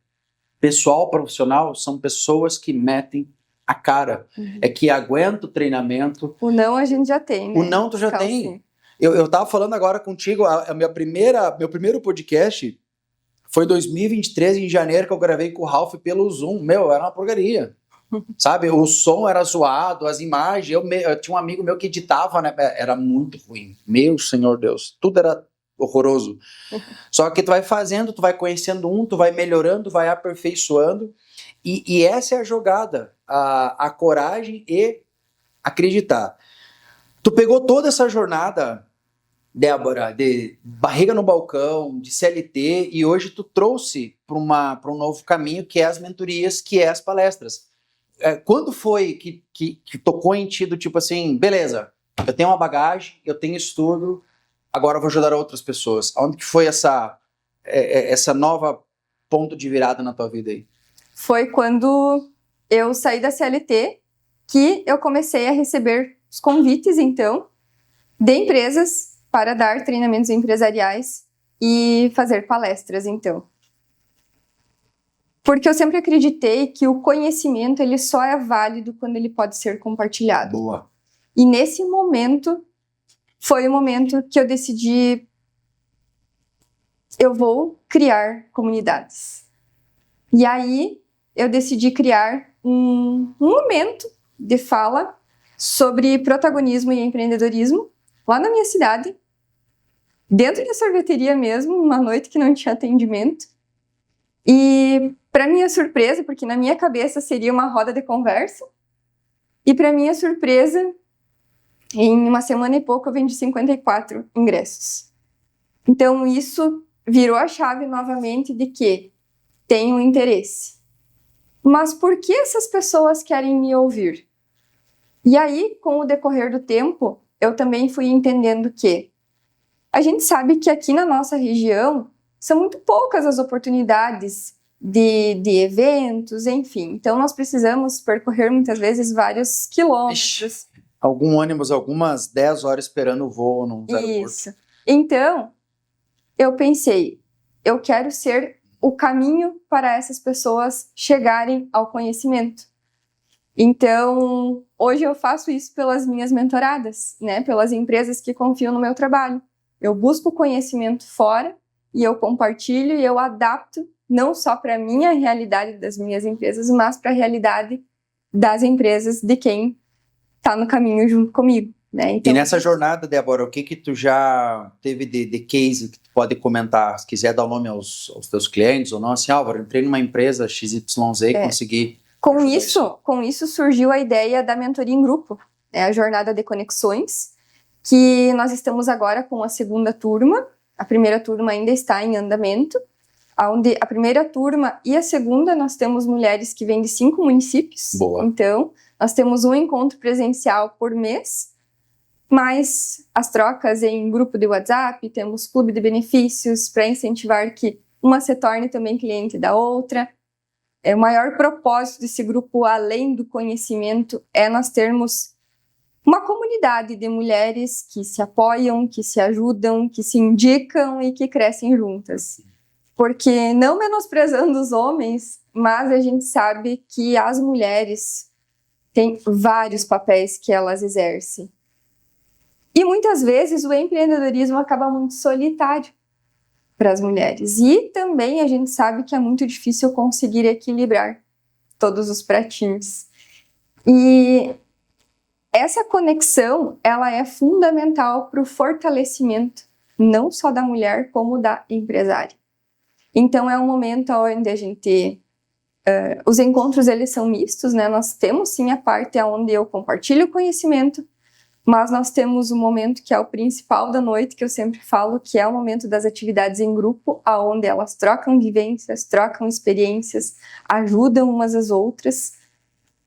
pessoal, profissional, são pessoas que metem a cara, é que aguenta o treinamento. O não a gente já tem, né? O não tu já tem. Eu tava falando agora contigo, meu primeiro podcast foi em 2023, em janeiro, que eu gravei com o Ralph pelo Zoom. Era uma porcaria. Sabe, o som era zoado, as imagens, eu tinha um amigo meu que editava, né? Era muito ruim. Meu Senhor Deus, tudo era horroroso. Só que tu vai fazendo, tu vai conhecendo tu vai melhorando, vai aperfeiçoando. E essa é a jogada, a coragem e acreditar. Tu pegou toda essa jornada, Débora, de barriga no balcão, de CLT, e hoje tu trouxe para um novo caminho, que é as mentorias, que é as palestras. Quando foi que tocou em ti do tipo assim, beleza, eu tenho uma bagagem, eu tenho estudo, agora eu vou ajudar outras pessoas? Onde que foi essa nova ponto de virada na tua vida aí? Foi quando eu saí da CLT que eu comecei a receber os convites, então, de empresas para dar treinamentos empresariais e fazer palestras, então. Porque eu sempre acreditei que o conhecimento ele só é válido quando ele pode ser compartilhado. Boa. E nesse momento, foi o momento que eu decidi, eu vou criar comunidades. E aí, eu decidi criar um momento de fala sobre protagonismo e empreendedorismo lá na minha cidade, dentro da sorveteria mesmo, uma noite que não tinha atendimento. E, para minha surpresa, porque na minha cabeça seria uma roda de conversa, e para minha surpresa, em uma semana e pouco eu vendi 54 ingressos. Então, isso virou a chave novamente de que tem um interesse. Mas por que essas pessoas querem me ouvir? E aí, com o decorrer do tempo, eu também fui entendendo que a gente sabe que aqui na nossa região são muito poucas as oportunidades de eventos, enfim. Então, nós precisamos percorrer muitas vezes vários quilômetros. Algum ônibus, algumas 10 horas esperando o voo num aeroporto. Isso. Então, eu pensei, eu quero ser o caminho para essas pessoas chegarem ao conhecimento. Então, hoje eu faço isso pelas minhas mentoradas, né? Pelas empresas que confiam no meu trabalho. Eu busco conhecimento fora e eu compartilho e eu adapto não só para a minha realidade das minhas empresas, mas para a realidade das empresas de quem está no caminho junto comigo, né? Então, e nessa jornada, Débora, o que tu já teve de case que tu pode comentar? Se quiser dar o nome aos teus clientes ou não, assim, Álvaro, entrei numa empresa XYZ e consegui... Com isso surgiu a ideia da mentoria em grupo, a jornada de conexões, que nós estamos agora com a segunda turma. A primeira turma ainda está em andamento, onde a primeira turma e a segunda nós temos mulheres que vêm de 5 municípios. Boa. Então, nós temos um encontro presencial por mês, mais as trocas em grupo de WhatsApp, temos clube de benefícios para incentivar que uma se torne também cliente da outra. O maior propósito desse grupo, além do conhecimento, é nós termos uma comunidade de mulheres que se apoiam, que se ajudam, que se indicam e que crescem juntas. Porque, não menosprezando os homens, mas a gente sabe que as mulheres têm vários papéis que elas exercem. E muitas vezes o empreendedorismo acaba muito solitário para as mulheres. E também a gente sabe que é muito difícil conseguir equilibrar todos os pratinhos. E essa conexão, ela é fundamental para o fortalecimento, não só da mulher, como da empresária. Então, é um momento onde a gente... os encontros, eles são mistos, né? Nós temos, sim, a parte onde eu compartilho o conhecimento, mas nós temos um momento que é o principal da noite, que eu sempre falo, que é o momento das atividades em grupo, onde elas trocam vivências, trocam experiências, ajudam umas às outras.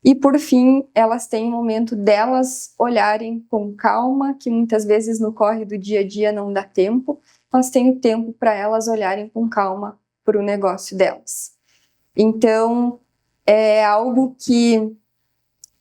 E, por fim, elas têm um momento delas olharem com calma, que muitas vezes no corre do dia a dia não dá tempo, mas tem o tempo para elas olharem com calma para o negócio delas. Então, é algo que,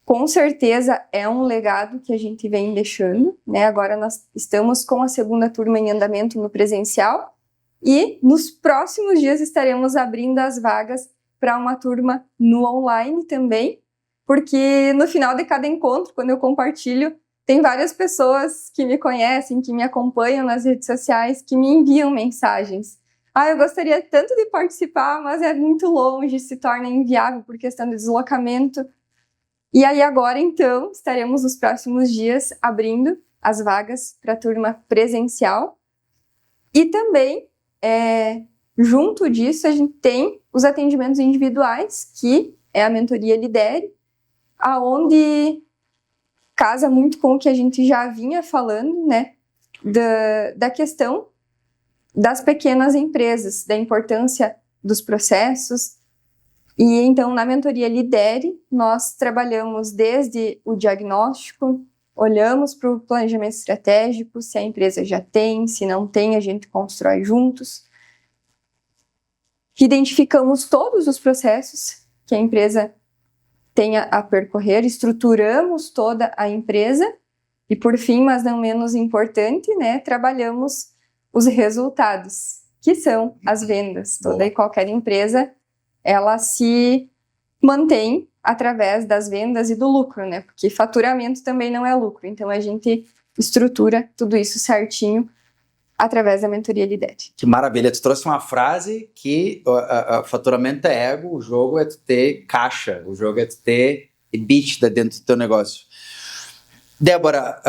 com certeza, é um legado que a gente vem deixando, né? Agora nós estamos com a segunda turma em andamento no presencial e nos próximos dias estaremos abrindo as vagas para uma turma no online também, porque no final de cada encontro, quando eu compartilho, tem várias pessoas que me conhecem, que me acompanham nas redes sociais, que me enviam mensagens. Eu gostaria tanto de participar, mas é muito longe, se torna inviável por questão de deslocamento. E aí agora, então, estaremos nos próximos dias abrindo as vagas para a turma presencial. E também, junto disso, a gente tem os atendimentos individuais, que é a mentoria Lidere, aonde casa muito com o que a gente já vinha falando, né, da questão das pequenas empresas, da importância dos processos. E então, na mentoria Lidere, nós trabalhamos desde o diagnóstico, olhamos para o planejamento estratégico, se a empresa já tem, se não tem, a gente constrói juntos. Identificamos todos os processos que a empresa tenha a percorrer, estruturamos toda a empresa e, por fim, mas não menos importante, né, trabalhamos os resultados, que são as vendas. Toda e qualquer empresa, ela se mantém através das vendas e do lucro, né, porque faturamento também não é lucro. Então, a gente estrutura tudo isso certinho através da mentoria Lidere. Que maravilha, tu trouxe uma frase que o faturamento é ego, o jogo é tu ter caixa, o jogo é tu ter EBITDA dentro do teu negócio. Débora,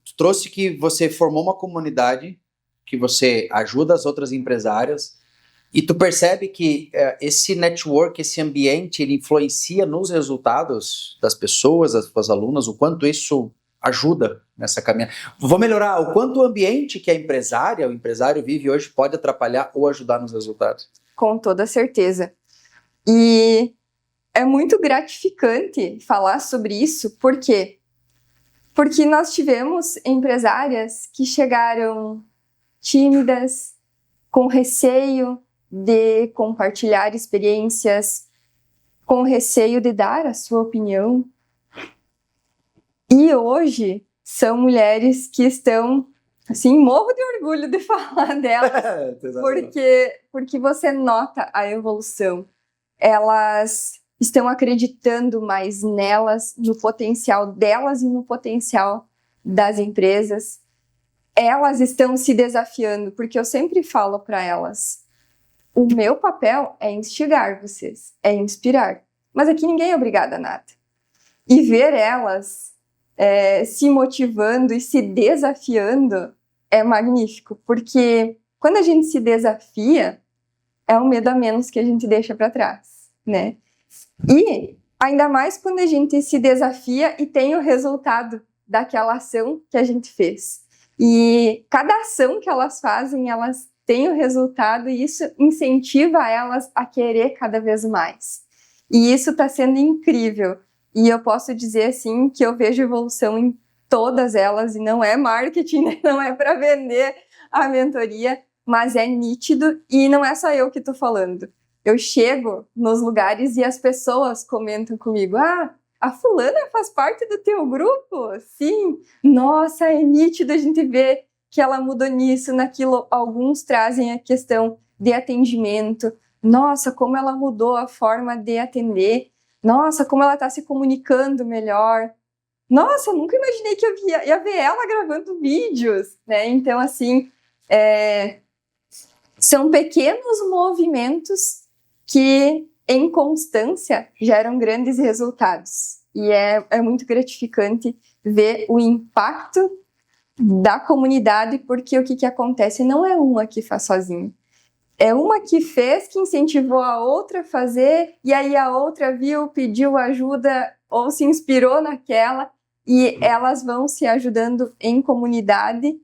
tu trouxe que você formou uma comunidade, que você ajuda as outras empresárias, e tu percebe que esse network, esse ambiente, ele influencia nos resultados das pessoas, das tuas alunas, o quanto isso ajuda nessa caminhada. Vou melhorar, o quanto o ambiente que a empresária, o empresário vive hoje pode atrapalhar ou ajudar nos resultados? Com toda certeza. E é muito gratificante falar sobre isso, por quê? Porque nós tivemos empresárias que chegaram tímidas, com receio de compartilhar experiências, com receio de dar a sua opinião. E hoje são mulheres que estão, assim, morro de orgulho de falar delas, porque você nota a evolução. Elas estão acreditando mais nelas, no potencial delas e no potencial das empresas. Elas estão se desafiando, porque eu sempre falo para elas, O meu papel é instigar vocês, é inspirar. Mas aqui ninguém é obrigado a nada. E ver elas se motivando e se desafiando é magnífico, porque quando a gente se desafia, é um medo a menos que a gente deixa para trás, né? E ainda mais quando a gente se desafia e tem o resultado daquela ação que a gente fez. E cada ação que elas fazem, elas têm o resultado e isso incentiva elas a querer cada vez mais. E isso está sendo incrível. E eu posso dizer, assim, que eu vejo evolução em todas elas, e não é marketing, né? Não é para vender a mentoria, mas é nítido, e não é só eu que estou falando. Eu chego nos lugares e as pessoas comentam comigo, a fulana faz parte do teu grupo? Sim, nossa, é nítido a gente ver que ela mudou nisso, naquilo. Alguns trazem a questão de atendimento, nossa, como ela mudou a forma de atender, nossa, como ela está se comunicando melhor. Nossa, nunca imaginei que eu ia ver ela gravando vídeos, né? Então, assim, são pequenos movimentos que, em constância, geram grandes resultados. E é muito gratificante ver o impacto da comunidade, porque o que acontece não é uma que faz sozinho. É uma que fez, que incentivou a outra a fazer, e aí a outra viu, pediu ajuda ou se inspirou naquela, e elas vão se ajudando em comunidade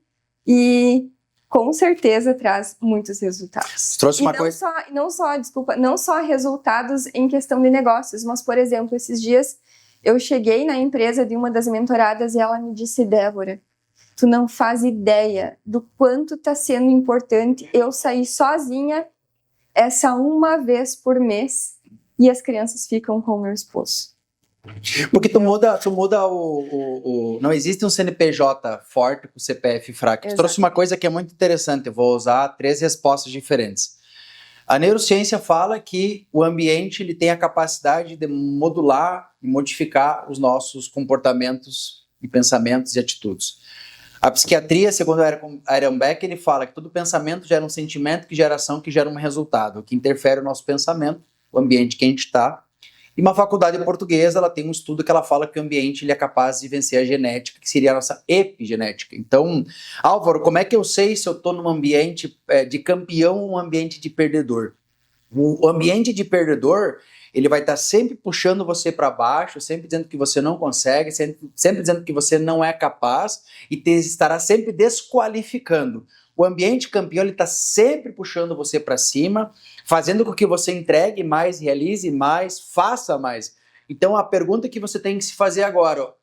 e com certeza traz muitos resultados. Trouxe uma coisa... não só resultados em questão de negócios, mas, por exemplo, esses dias eu cheguei na empresa de uma das mentoradas e ela me disse, Débora, tu não faz ideia do quanto está sendo importante eu sair sozinha essa uma vez por mês e as crianças ficam com o meu esposo. Porque tu muda não existe um CNPJ forte com CPF fraco. Tu trouxe uma coisa que é muito interessante, eu vou usar 3 respostas diferentes. A neurociência fala que o ambiente ele tem a capacidade de modular e modificar os nossos comportamentos e pensamentos e atitudes. A psiquiatria, segundo Aaron Beck, ele fala que todo pensamento gera um sentimento, que gera ação, que gera um resultado. O que interfere no nosso pensamento, o ambiente que a gente está. E uma faculdade portuguesa, ela tem um estudo que ela fala que o ambiente ele é capaz de vencer a genética, que seria a nossa epigenética. Então, Álvaro, como é que eu sei se eu estou num ambiente de campeão ou um ambiente de perdedor? O ambiente de perdedor, ele vai estar sempre puxando você para baixo, sempre dizendo que você não consegue, sempre dizendo que você não é capaz e estará sempre desqualificando. O ambiente campeão, ele está sempre puxando você para cima, fazendo com que você entregue mais, realize mais, faça mais. Então, a pergunta que você tem que se fazer agora, o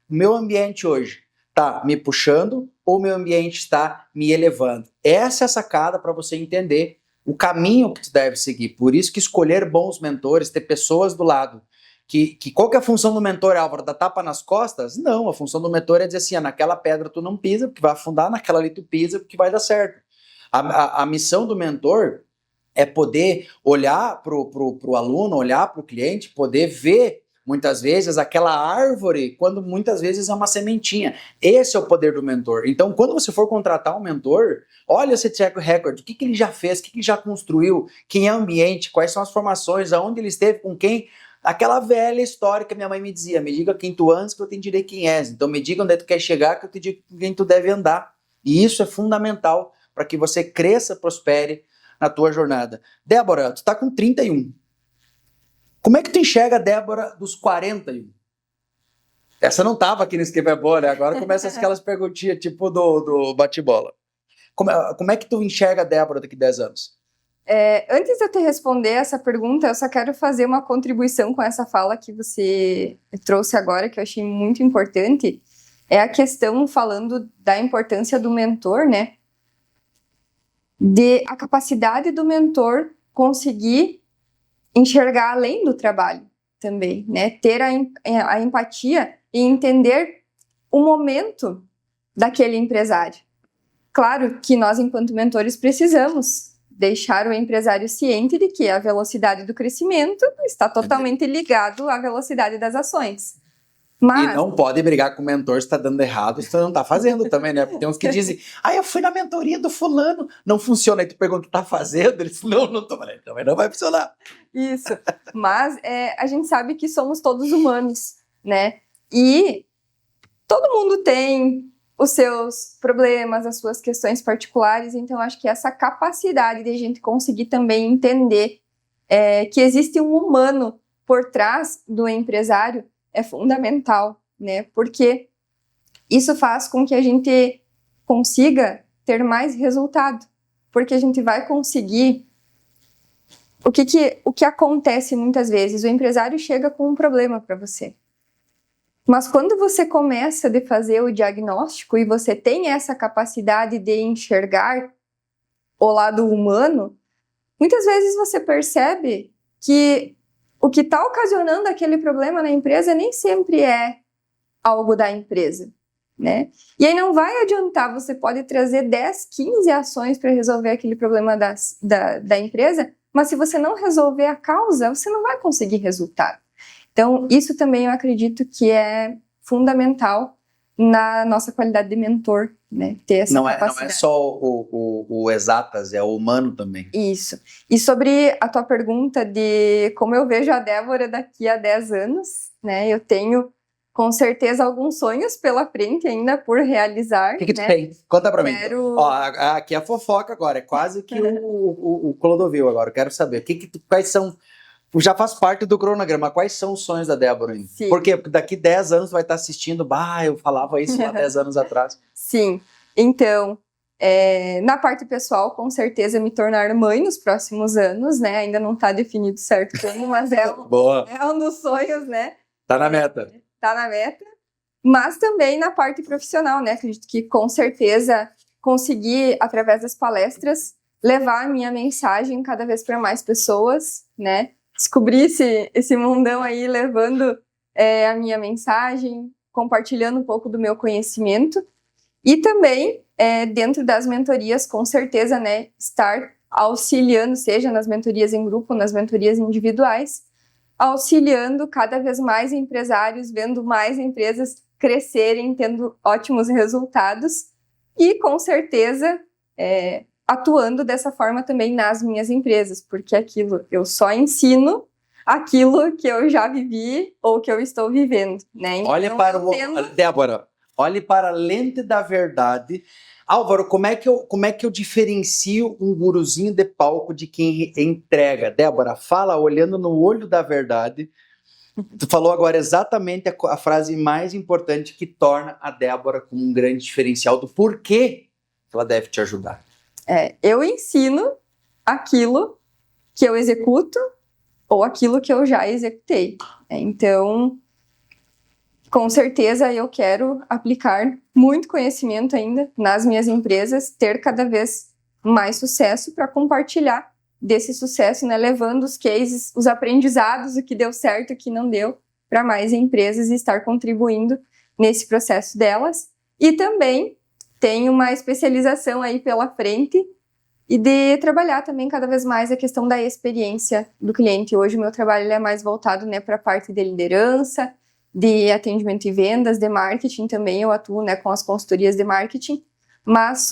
meu ambiente hoje está me puxando ou o meu ambiente está me elevando? Essa é a sacada para você entender o caminho que tu deve seguir. Por isso que escolher bons mentores, ter pessoas do lado. Qual que é a função do mentor, Álvaro? Dar tapa nas costas? Não, a função do mentor é dizer assim, naquela pedra tu não pisa, porque vai afundar, naquela ali tu pisa, porque vai dar certo. A missão do mentor é poder olhar pro aluno, olhar pro cliente, poder ver, muitas vezes, aquela árvore, quando muitas vezes é uma sementinha. Esse é o poder do mentor. Então, quando você for contratar um mentor, olha esse track record, o que ele já fez, o que ele já construiu, quem é o ambiente, quais são as formações, aonde ele esteve, com quem. Aquela velha história que a minha mãe me dizia, me diga quem tu andas que eu te direi quem és. Então me diga onde é que tu quer chegar que eu te digo quem tu deve andar. E isso é fundamental para que você cresça, prospere na tua jornada. Débora, tu tá com 31. Como é que tu enxerga a Débora dos 41? Essa não tava aqui no Esquema né? Agora começa aquelas perguntinhas tipo do bate-bola. Como é que tu enxerga a Débora daqui a 10 anos? Antes de eu te responder essa pergunta, eu só quero fazer uma contribuição com essa fala que você trouxe agora, que eu achei muito importante. É a questão, falando da importância do mentor, né? De a capacidade do mentor conseguir enxergar além do trabalho também, né? Ter a empatia e entender o momento daquele empresário. Claro que nós, enquanto mentores, precisamos deixar o empresário ciente de que a velocidade do crescimento está totalmente ligado à velocidade das ações. Mas E não pode brigar com o mentor se tá dando errado, se tu não tá fazendo também, né? Porque tem uns que dizem, eu fui na mentoria do fulano, não funciona. Aí tu pergunta, tá fazendo? Ele diz, não tô falando, também não vai funcionar. isso. Mas a gente sabe que somos todos humanos, né? E todo mundo tem os seus problemas, as suas questões particulares, então acho que essa capacidade de a gente conseguir também entender que existe um humano por trás do empresário é fundamental, né? Porque isso faz com que a gente consiga ter mais resultado, porque a gente vai conseguir. O que acontece muitas vezes? O empresário chega com um problema para você. Mas quando você começa a fazer o diagnóstico e você tem essa capacidade de enxergar o lado humano, muitas vezes você percebe que o que está ocasionando aquele problema na empresa nem sempre é algo da empresa, né? E aí não vai adiantar, você pode trazer 10, 15 ações para resolver aquele problema da empresa, mas se você não resolver a causa, você não vai conseguir resultado. Então, isso também eu acredito que é fundamental na nossa qualidade de mentor, né? Ter essa capacidade. Não é só o exatas, é o humano também. Isso. E sobre a tua pergunta de como eu vejo a Débora daqui a 10 anos, né? Eu tenho, com certeza, alguns sonhos pela frente ainda por realizar. O que tu tem? Conta pra mim. Quero... Ó, aqui é a fofoca agora, é quase que o Clodovil agora. Eu quero saber, quais são... Já faz parte do cronograma. Quais são os sonhos da Débora ainda? Sim. Por quê? Porque daqui 10 anos vai estar assistindo. Eu falava isso há 10 anos atrás. Sim. Então, na parte pessoal, com certeza me tornar mãe nos próximos anos, né? Ainda não está definido certo como, mas Boa. É um dos sonhos, né? Tá na meta. Tá na meta. Mas também na parte profissional, né? Acredito que com certeza conseguir, através das palestras, levar a minha mensagem cada vez para mais pessoas, né? Descobrir esse mundão aí, levando a minha mensagem, compartilhando um pouco do meu conhecimento. E também, dentro das mentorias, com certeza, né, estar auxiliando, seja nas mentorias em grupo, nas mentorias individuais, auxiliando cada vez mais empresários, vendo mais empresas crescerem, tendo ótimos resultados e, com certeza, atuando dessa forma também nas minhas empresas, porque eu só ensino aquilo que eu já vivi ou que eu estou vivendo, né? Então, Débora, olhe para a lente da verdade. Álvaro, como é que eu diferencio um guruzinho de palco de quem entrega? Débora, fala olhando no olho da verdade. Tu falou agora exatamente a frase mais importante que torna a Débora como um grande diferencial do porquê ela deve te ajudar. Eu ensino aquilo que eu executo ou aquilo que eu já executei. Então, com certeza eu quero aplicar muito conhecimento ainda nas minhas empresas, ter cada vez mais sucesso para compartilhar desse sucesso, né, levando os cases, os aprendizados, o que deu certo e o que não deu, para mais empresas e estar contribuindo nesse processo delas. E também tenho uma especialização aí pela frente e de trabalhar também cada vez mais a questão da experiência do cliente. Hoje o meu trabalho é mais voltado, né, para a parte de liderança, de atendimento e vendas, de marketing também. Eu atuo, né, com as consultorias de marketing, mas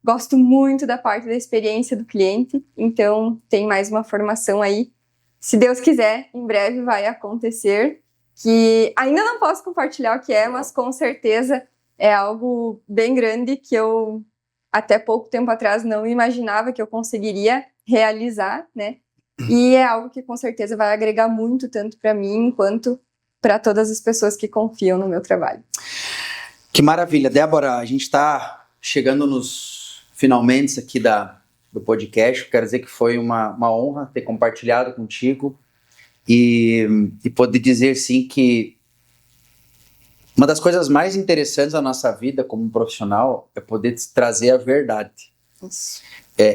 gosto muito da parte da experiência do cliente, então tem mais uma formação aí. Se Deus quiser, em breve vai acontecer, que ainda não posso compartilhar o que é, mas com certeza é algo bem grande que eu, até pouco tempo atrás, não imaginava que eu conseguiria realizar, né? E é algo que com certeza vai agregar muito, tanto para mim, quanto para todas as pessoas que confiam no meu trabalho. Que maravilha. Débora, a gente está chegando nos finalmente aqui do podcast. Quero dizer que foi uma honra ter compartilhado contigo e poder dizer, sim, que uma das coisas mais interessantes da nossa vida como profissional é poder trazer a verdade. Isso.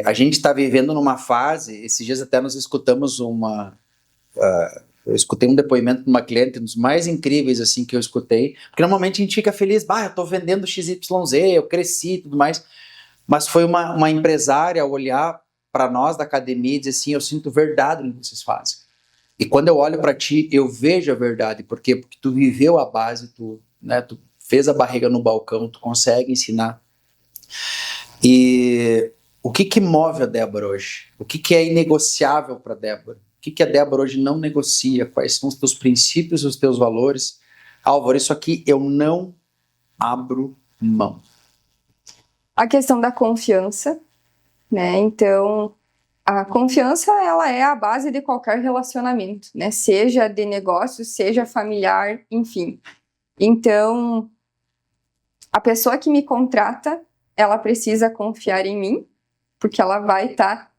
A gente está vivendo numa fase, esses dias até nós escutamos eu escutei um depoimento de uma cliente, um dos mais incríveis assim que eu escutei, porque normalmente a gente fica feliz, eu estou vendendo XYZ, eu cresci e tudo mais, mas foi uma empresária olhar para nós da academia e dizer assim, eu sinto verdade no que vocês fazem. E quando eu olho para ti, eu vejo a verdade. Por quê? Porque tu viveu a base, tu fez a barriga no balcão, tu consegue ensinar. E o que move a Débora hoje? O que é inegociável para a Débora? O que a Débora hoje não negocia? Quais são os teus princípios, os teus valores? Álvaro, isso aqui eu não abro mão. A questão da confiança, né? Então, a confiança, ela é a base de qualquer relacionamento, né? Seja de negócio, seja familiar, enfim. Então, a pessoa que me contrata, ela precisa confiar em mim, porque ela vai estar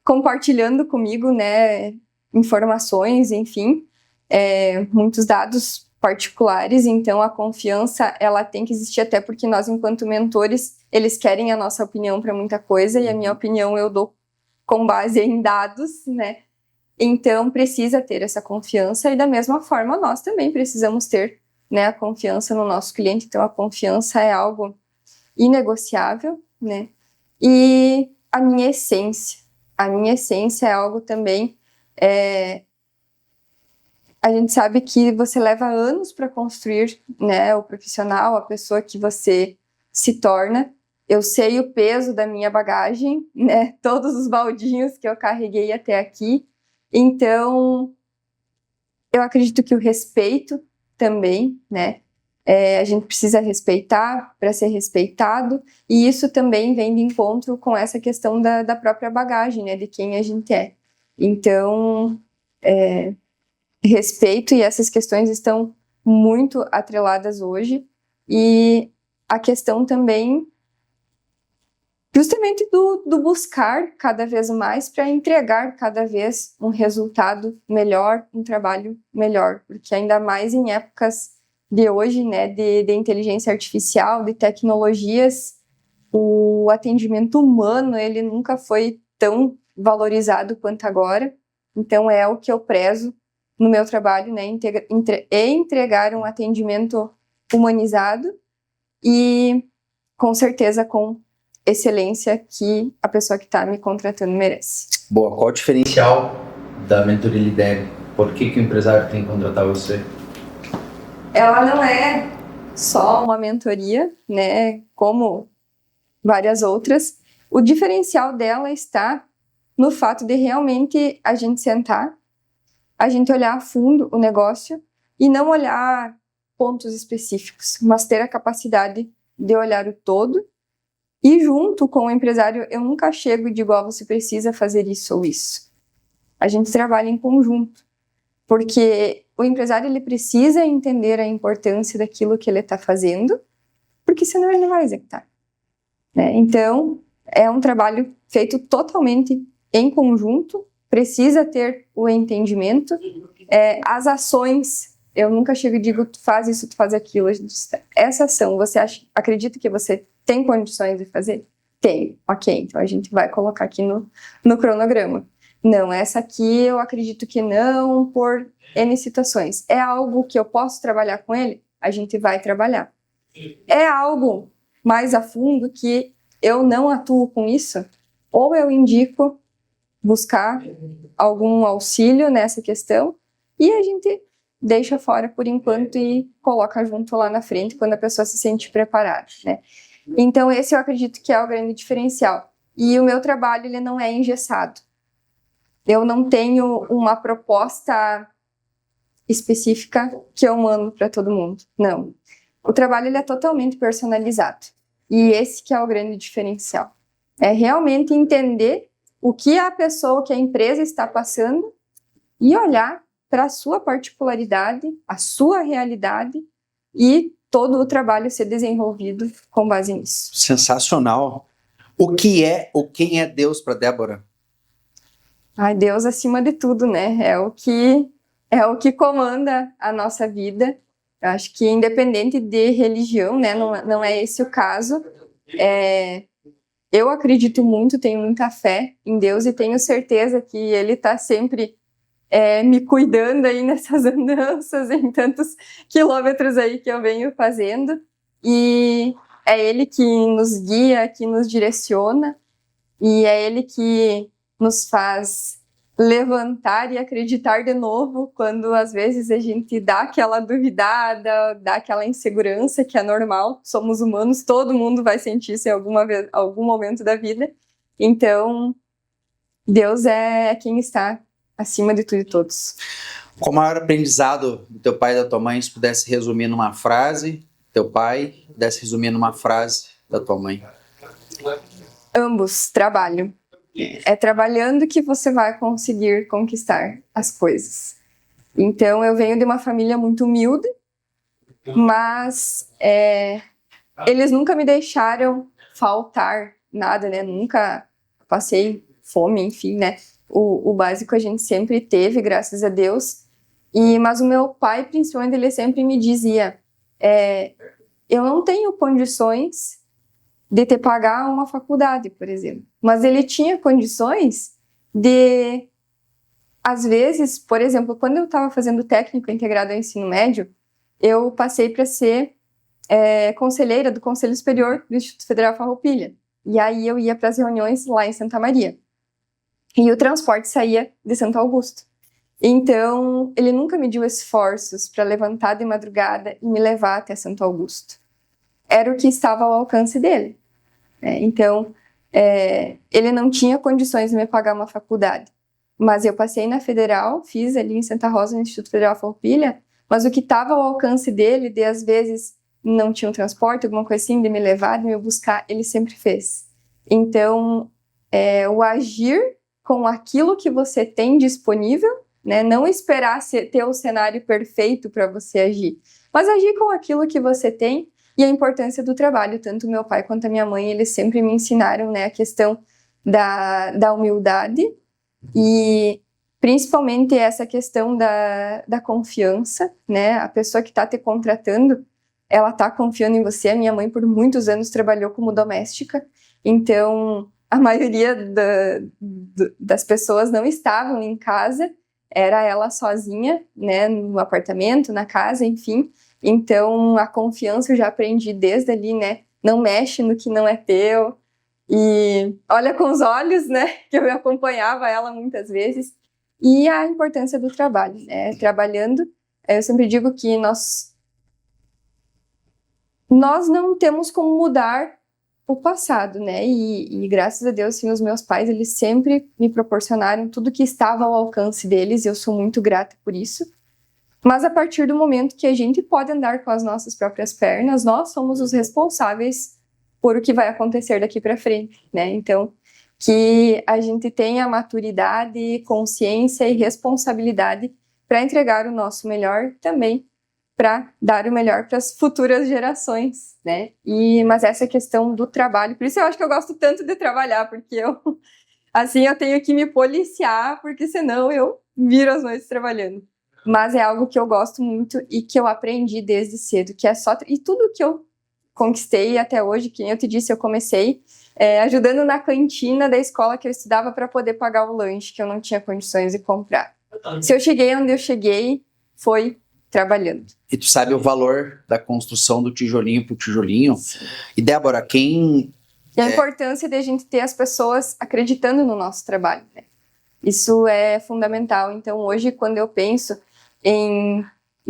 compartilhando comigo, né, informações, enfim, muitos dados particulares. Então, a confiança, ela tem que existir, até porque nós, enquanto mentores, eles querem a nossa opinião para muita coisa, e a minha opinião eu dou com base em dados, né? Então, precisa ter essa confiança, e da mesma forma, nós também precisamos ter, né, a confiança no nosso cliente. Então, a confiança é algo inegociável, né? E a minha essência é algo também, a gente sabe que você leva anos para construir, né, o profissional, a pessoa que você se torna. Eu sei o peso da minha bagagem, né, todos os baldinhos que eu carreguei até aqui. Então, eu acredito que o respeito também, né, a gente precisa respeitar para ser respeitado, e isso também vem de encontro com essa questão da própria bagagem, né, de quem a gente é. Então, respeito e essas questões estão muito atreladas hoje, e a questão também justamente do buscar cada vez mais para entregar cada vez um resultado melhor, um trabalho melhor, porque ainda mais em épocas de hoje, né, de inteligência artificial, de tecnologias, o atendimento humano, ele nunca foi tão valorizado quanto agora. Então, é o que eu prezo no meu trabalho, né, entregar um atendimento humanizado e, com certeza, com excelência que a pessoa que está me contratando merece. Boa, qual o diferencial da mentoria Lidere? Por que o empresário tem que contratar você? Ela não é só uma mentoria, né, como várias outras. O diferencial dela está no fato de realmente a gente sentar, a gente olhar a fundo o negócio e não olhar pontos específicos, mas ter a capacidade de olhar o todo. E junto com o empresário, eu nunca chego e digo, você precisa fazer isso ou isso. A gente trabalha em conjunto, porque o empresário, ele precisa entender a importância daquilo que ele está fazendo, porque senão ele não vai executar, né? Então, é um trabalho feito totalmente em conjunto, precisa ter o entendimento, as ações, eu nunca chego e digo, tu faz isso, tu faz aquilo. Essa ação, você acredita que você tem condições de fazer? Tem. Ok, então a gente vai colocar aqui no cronograma. Não, essa aqui eu acredito que não, por N situações. É algo que eu posso trabalhar com ele? A gente vai trabalhar. É algo mais a fundo que eu não atuo com isso? Ou eu indico buscar algum auxílio nessa questão e a gente deixa fora por enquanto e coloca junto lá na frente quando a pessoa se sente preparada, né? Então, esse eu acredito que é o grande diferencial. E o meu trabalho, ele não é engessado. Eu não tenho uma proposta específica que eu mando para todo mundo. Não. O trabalho, ele é totalmente personalizado. E esse que é o grande diferencial. É realmente entender o que a pessoa, que a empresa está passando e olhar para a sua particularidade, a sua realidade e todo o trabalho ser desenvolvido com base nisso. Sensacional. O que é ou quem é Deus para Débora? Deus acima de tudo, né? É o que comanda a nossa vida. Eu acho que independente de religião, né? Não é esse o caso. Eu acredito muito, tenho muita fé em Deus e tenho certeza que Ele está sempre me cuidando aí nessas andanças, em tantos quilômetros aí que eu venho fazendo. E é Ele que nos guia, que nos direciona, e é Ele que nos faz levantar e acreditar de novo quando às vezes a gente dá aquela duvidada, dá aquela insegurança que é normal, somos humanos, todo mundo vai sentir isso em algum momento da vida. Então, Deus é quem está acima de tudo e todos. Qual o maior aprendizado do teu pai e da tua mãe, se pudesse resumir numa frase, teu pai, pudesse resumir numa frase da tua mãe? Ambos, trabalho. É trabalhando que você vai conseguir conquistar as coisas. Então, eu venho de uma família muito humilde, mas eles nunca me deixaram faltar nada, né? Nunca passei fome, enfim, né? O básico a gente sempre teve, graças a Deus. Mas o meu pai, principalmente, ele sempre me dizia, eu não tenho condições de te pagar uma faculdade, por exemplo. Mas ele tinha condições de, às vezes, por exemplo, quando eu estava fazendo técnico integrado ao ensino médio, eu passei para ser conselheira do Conselho Superior do Instituto Federal Farroupilha. E aí eu ia para as reuniões lá em Santa Maria. E o transporte saía de Santo Augusto. Então, ele nunca mediu esforços para levantar de madrugada e me levar até Santo Augusto. Era o que estava ao alcance dele. Então, ele não tinha condições de me pagar uma faculdade. Mas eu passei na Federal, fiz ali em Santa Rosa, no Instituto Federal Farroupilha, mas o que estava ao alcance dele, de às vezes não tinha um transporte, alguma coisa assim, de me levar, de me buscar, ele sempre fez. Então, o agir com aquilo que você tem disponível, né? Não esperar ter o cenário perfeito para você agir, mas agir com aquilo que você tem. E a importância do trabalho, tanto meu pai quanto a minha mãe, eles sempre me ensinaram, né, a questão da humildade e principalmente essa questão da confiança, né? A pessoa que está te contratando, ela está confiando em você. A minha mãe por muitos anos trabalhou como doméstica, então a maioria das pessoas não estavam em casa, era ela sozinha, né, no apartamento, na casa, enfim. Então, a confiança eu já aprendi desde ali, né? Não mexe no que não é teu. E olha com os olhos, né? Que eu acompanhava ela muitas vezes. E a importância do trabalho, né? Trabalhando, eu sempre digo que nós não temos como mudar o passado, né? E graças a Deus, sim, os meus pais, eles sempre me proporcionaram tudo que estava ao alcance deles. E eu sou muito grata por isso. Mas a partir do momento que a gente pode andar com as nossas próprias pernas, nós somos os responsáveis por o que vai acontecer daqui para frente, né? Então, que a gente tenha maturidade, consciência e responsabilidade para entregar o nosso melhor também, para dar o melhor para as futuras gerações, né? Mas essa questão do trabalho, por isso eu acho que eu gosto tanto de trabalhar, porque eu tenho que me policiar, porque senão eu viro as noites trabalhando. Mas é algo que eu gosto muito e que eu aprendi desde cedo, que é só... E tudo que eu conquistei até hoje, que eu te disse, eu comecei ajudando na cantina da escola que eu estudava para poder pagar o lanche, que eu não tinha condições de comprar. Se eu cheguei onde eu cheguei, foi trabalhando. E tu sabe o valor da construção do tijolinho por tijolinho? Sim. E Débora, E a importância de a gente ter as pessoas acreditando no nosso trabalho, né? Isso é fundamental. Então, hoje, quando eu penso em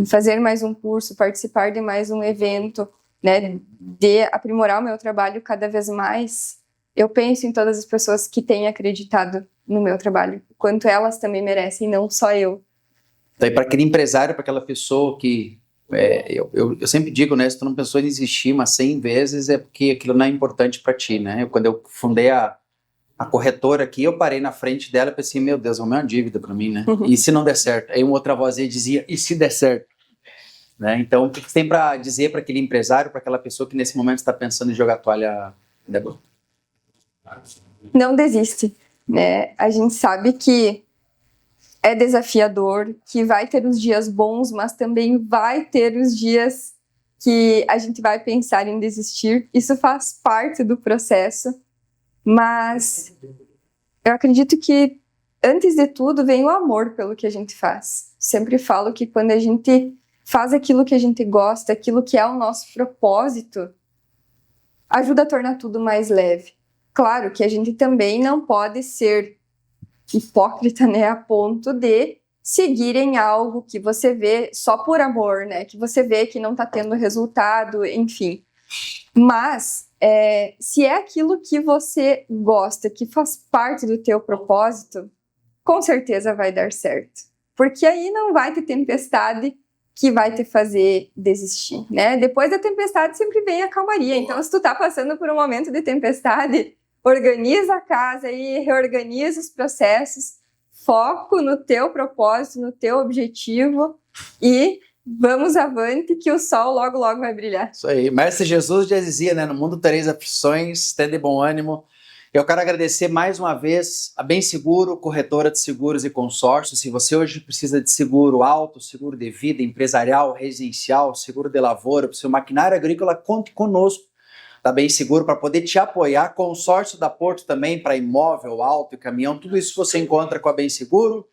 fazer mais um curso, participar de mais um evento, né, de aprimorar o meu trabalho cada vez mais, eu penso em todas as pessoas que têm acreditado no meu trabalho, quanto elas também merecem, não só eu. Então, para aquele empresário, para aquela pessoa que... eu sempre digo, né, se tu não pensou em desistir umas 100 vezes, é porque aquilo não é importante para ti, né? Quando eu fundei a corretora aqui, eu parei na frente dela e pensei, meu Deus, é uma dívida para mim, né? E se não der certo? Aí uma outra voz aí dizia, e se der certo? Né? Então, o que você tem para dizer para aquele empresário, para aquela pessoa que nesse momento está pensando em jogar toalha, Débora? Não desiste, né? A gente sabe que é desafiador, que vai ter os dias bons, mas também vai ter os dias que a gente vai pensar em desistir. Isso faz parte do processo. Mas eu acredito que, antes de tudo, vem o amor pelo que a gente faz. Sempre falo que quando a gente faz aquilo que a gente gosta, aquilo que é o nosso propósito, ajuda a tornar tudo mais leve. Claro que a gente também não pode ser hipócrita, né, a ponto de seguirem algo que você vê só por amor, né, que você vê que não está tendo resultado, enfim. Mas, se é aquilo que você gosta, que faz parte do teu propósito, com certeza vai dar certo. Porque aí não vai ter tempestade que vai te fazer desistir, né? Depois da tempestade sempre vem a calmaria. Então, se tu tá passando por um momento de tempestade, organiza a casa e reorganiza os processos, foco no teu propósito, no teu objetivo e vamos avante que o sol logo, logo vai brilhar. Isso aí. Mestre Jesus já dizia, né? No mundo tereis aflições, tende bom ânimo. Eu quero agradecer mais uma vez a Bem Seguro, corretora de seguros e consórcios. Se você hoje precisa de seguro alto, seguro de vida, empresarial, residencial, seguro de lavoura, para o seu maquinário agrícola, conte conosco da Bem Seguro para poder te apoiar. Consórcio da Porto também para imóvel, auto e caminhão, tudo isso você encontra com a Bem Seguro.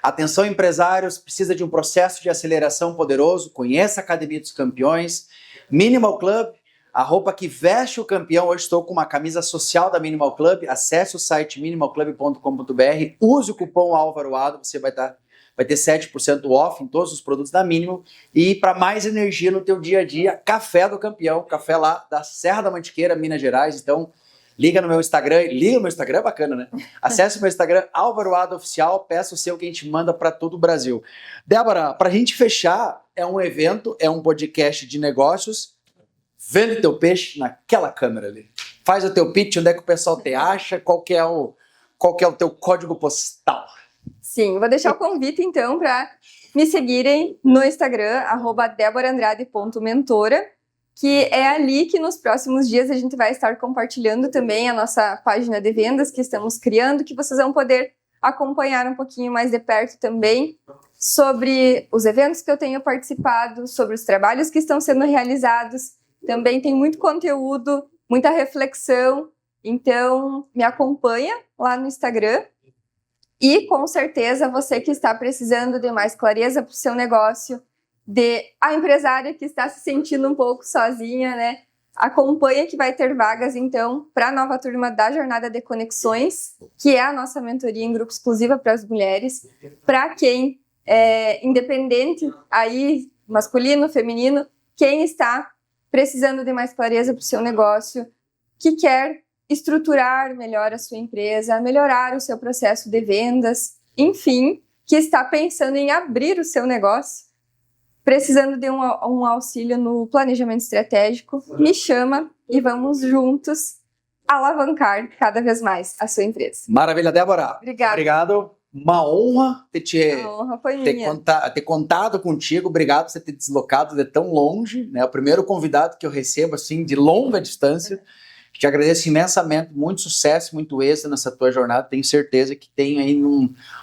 Atenção empresários, precisa de um processo de aceleração poderoso? Conheça a Academia dos Campeões, Minimal Club, a roupa que veste o campeão. Hoje estou com uma camisa social da Minimal Club. Acesse o site minimalclub.com.br, use o cupom ALVAROADO, você vai ter 7% off em todos os produtos da Minimal. E para mais energia no teu dia a dia, Café do Campeão, café lá da Serra da Mantiqueira, Minas Gerais. Então, liga no meu Instagram, é bacana, né? Acesse o meu Instagram, ALVAROADO Oficial, peça o seu que a gente manda para todo o Brasil. Débora, para a gente fechar, é um evento, é um podcast de negócios. Vende teu peixe naquela câmera ali. Faz o teu pitch, onde é que o pessoal te acha, qual que é o teu código postal. Sim, vou deixar o convite então para me seguirem no Instagram, @deboraandrade.mentora, que é ali que nos próximos dias a gente vai estar compartilhando também a nossa página de vendas que estamos criando, que vocês vão poder acompanhar um pouquinho mais de perto também sobre os eventos que eu tenho participado, sobre os trabalhos que estão sendo realizados. Também tem muito conteúdo, muita reflexão, então me acompanha lá no Instagram. E com certeza você que está precisando de mais clareza para o seu negócio, de a empresária que está se sentindo um pouco sozinha, né? Acompanha que vai ter vagas então para a nova turma da Jornada de Conexões, que é a nossa mentoria em grupo exclusiva para as mulheres, para quem é independente, aí masculino, feminino, quem está precisando de mais clareza para o seu negócio, que quer estruturar melhor a sua empresa, melhorar o seu processo de vendas, enfim, que está pensando em abrir o seu negócio, precisando de um auxílio no planejamento estratégico, me chama e vamos juntos alavancar cada vez mais a sua empresa. Maravilha, Débora. Obrigada. Obrigado. Uma honra A honra foi minha. ter contado contigo. Obrigado por você ter deslocado de tão longe, né? O primeiro convidado que eu recebo, assim, de longa distância. Te agradeço imensamente, muito sucesso, muito êxito nessa tua jornada. Tenho certeza que tem aí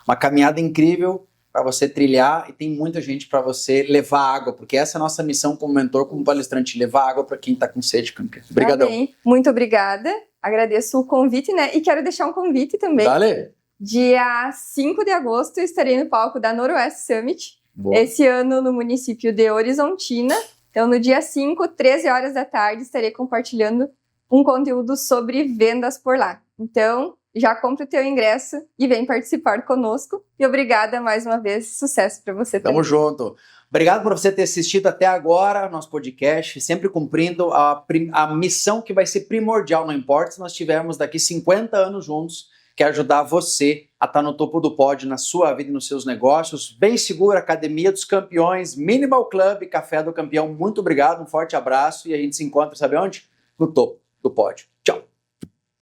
uma caminhada incrível para você trilhar e tem muita gente para você levar água, porque essa é a nossa missão como mentor, como palestrante, levar água para quem está com sede. Obrigadão. Amém. Muito obrigada. Agradeço o convite, né? E quero deixar um convite também. Dale. Dia 5 de agosto estarei no palco da Noroeste Summit, Boa. Esse ano no município de Horizontina. Então, no dia 5, 13 horas da tarde, estarei compartilhando um conteúdo sobre vendas por lá. Então, já compra o teu ingresso e vem participar conosco. E obrigada mais uma vez, sucesso para você também. Tamo junto. Obrigado por você ter assistido até agora nosso podcast, sempre cumprindo a missão que vai ser primordial, não importa se nós tivermos daqui 50 anos juntos, que é ajudar você a estar no topo do pódio na sua vida e nos seus negócios. Bem Seguro, Academia dos Campeões, Minimal Club, Café do Campeão. Muito obrigado, um forte abraço e a gente se encontra, sabe onde? No topo do pódio.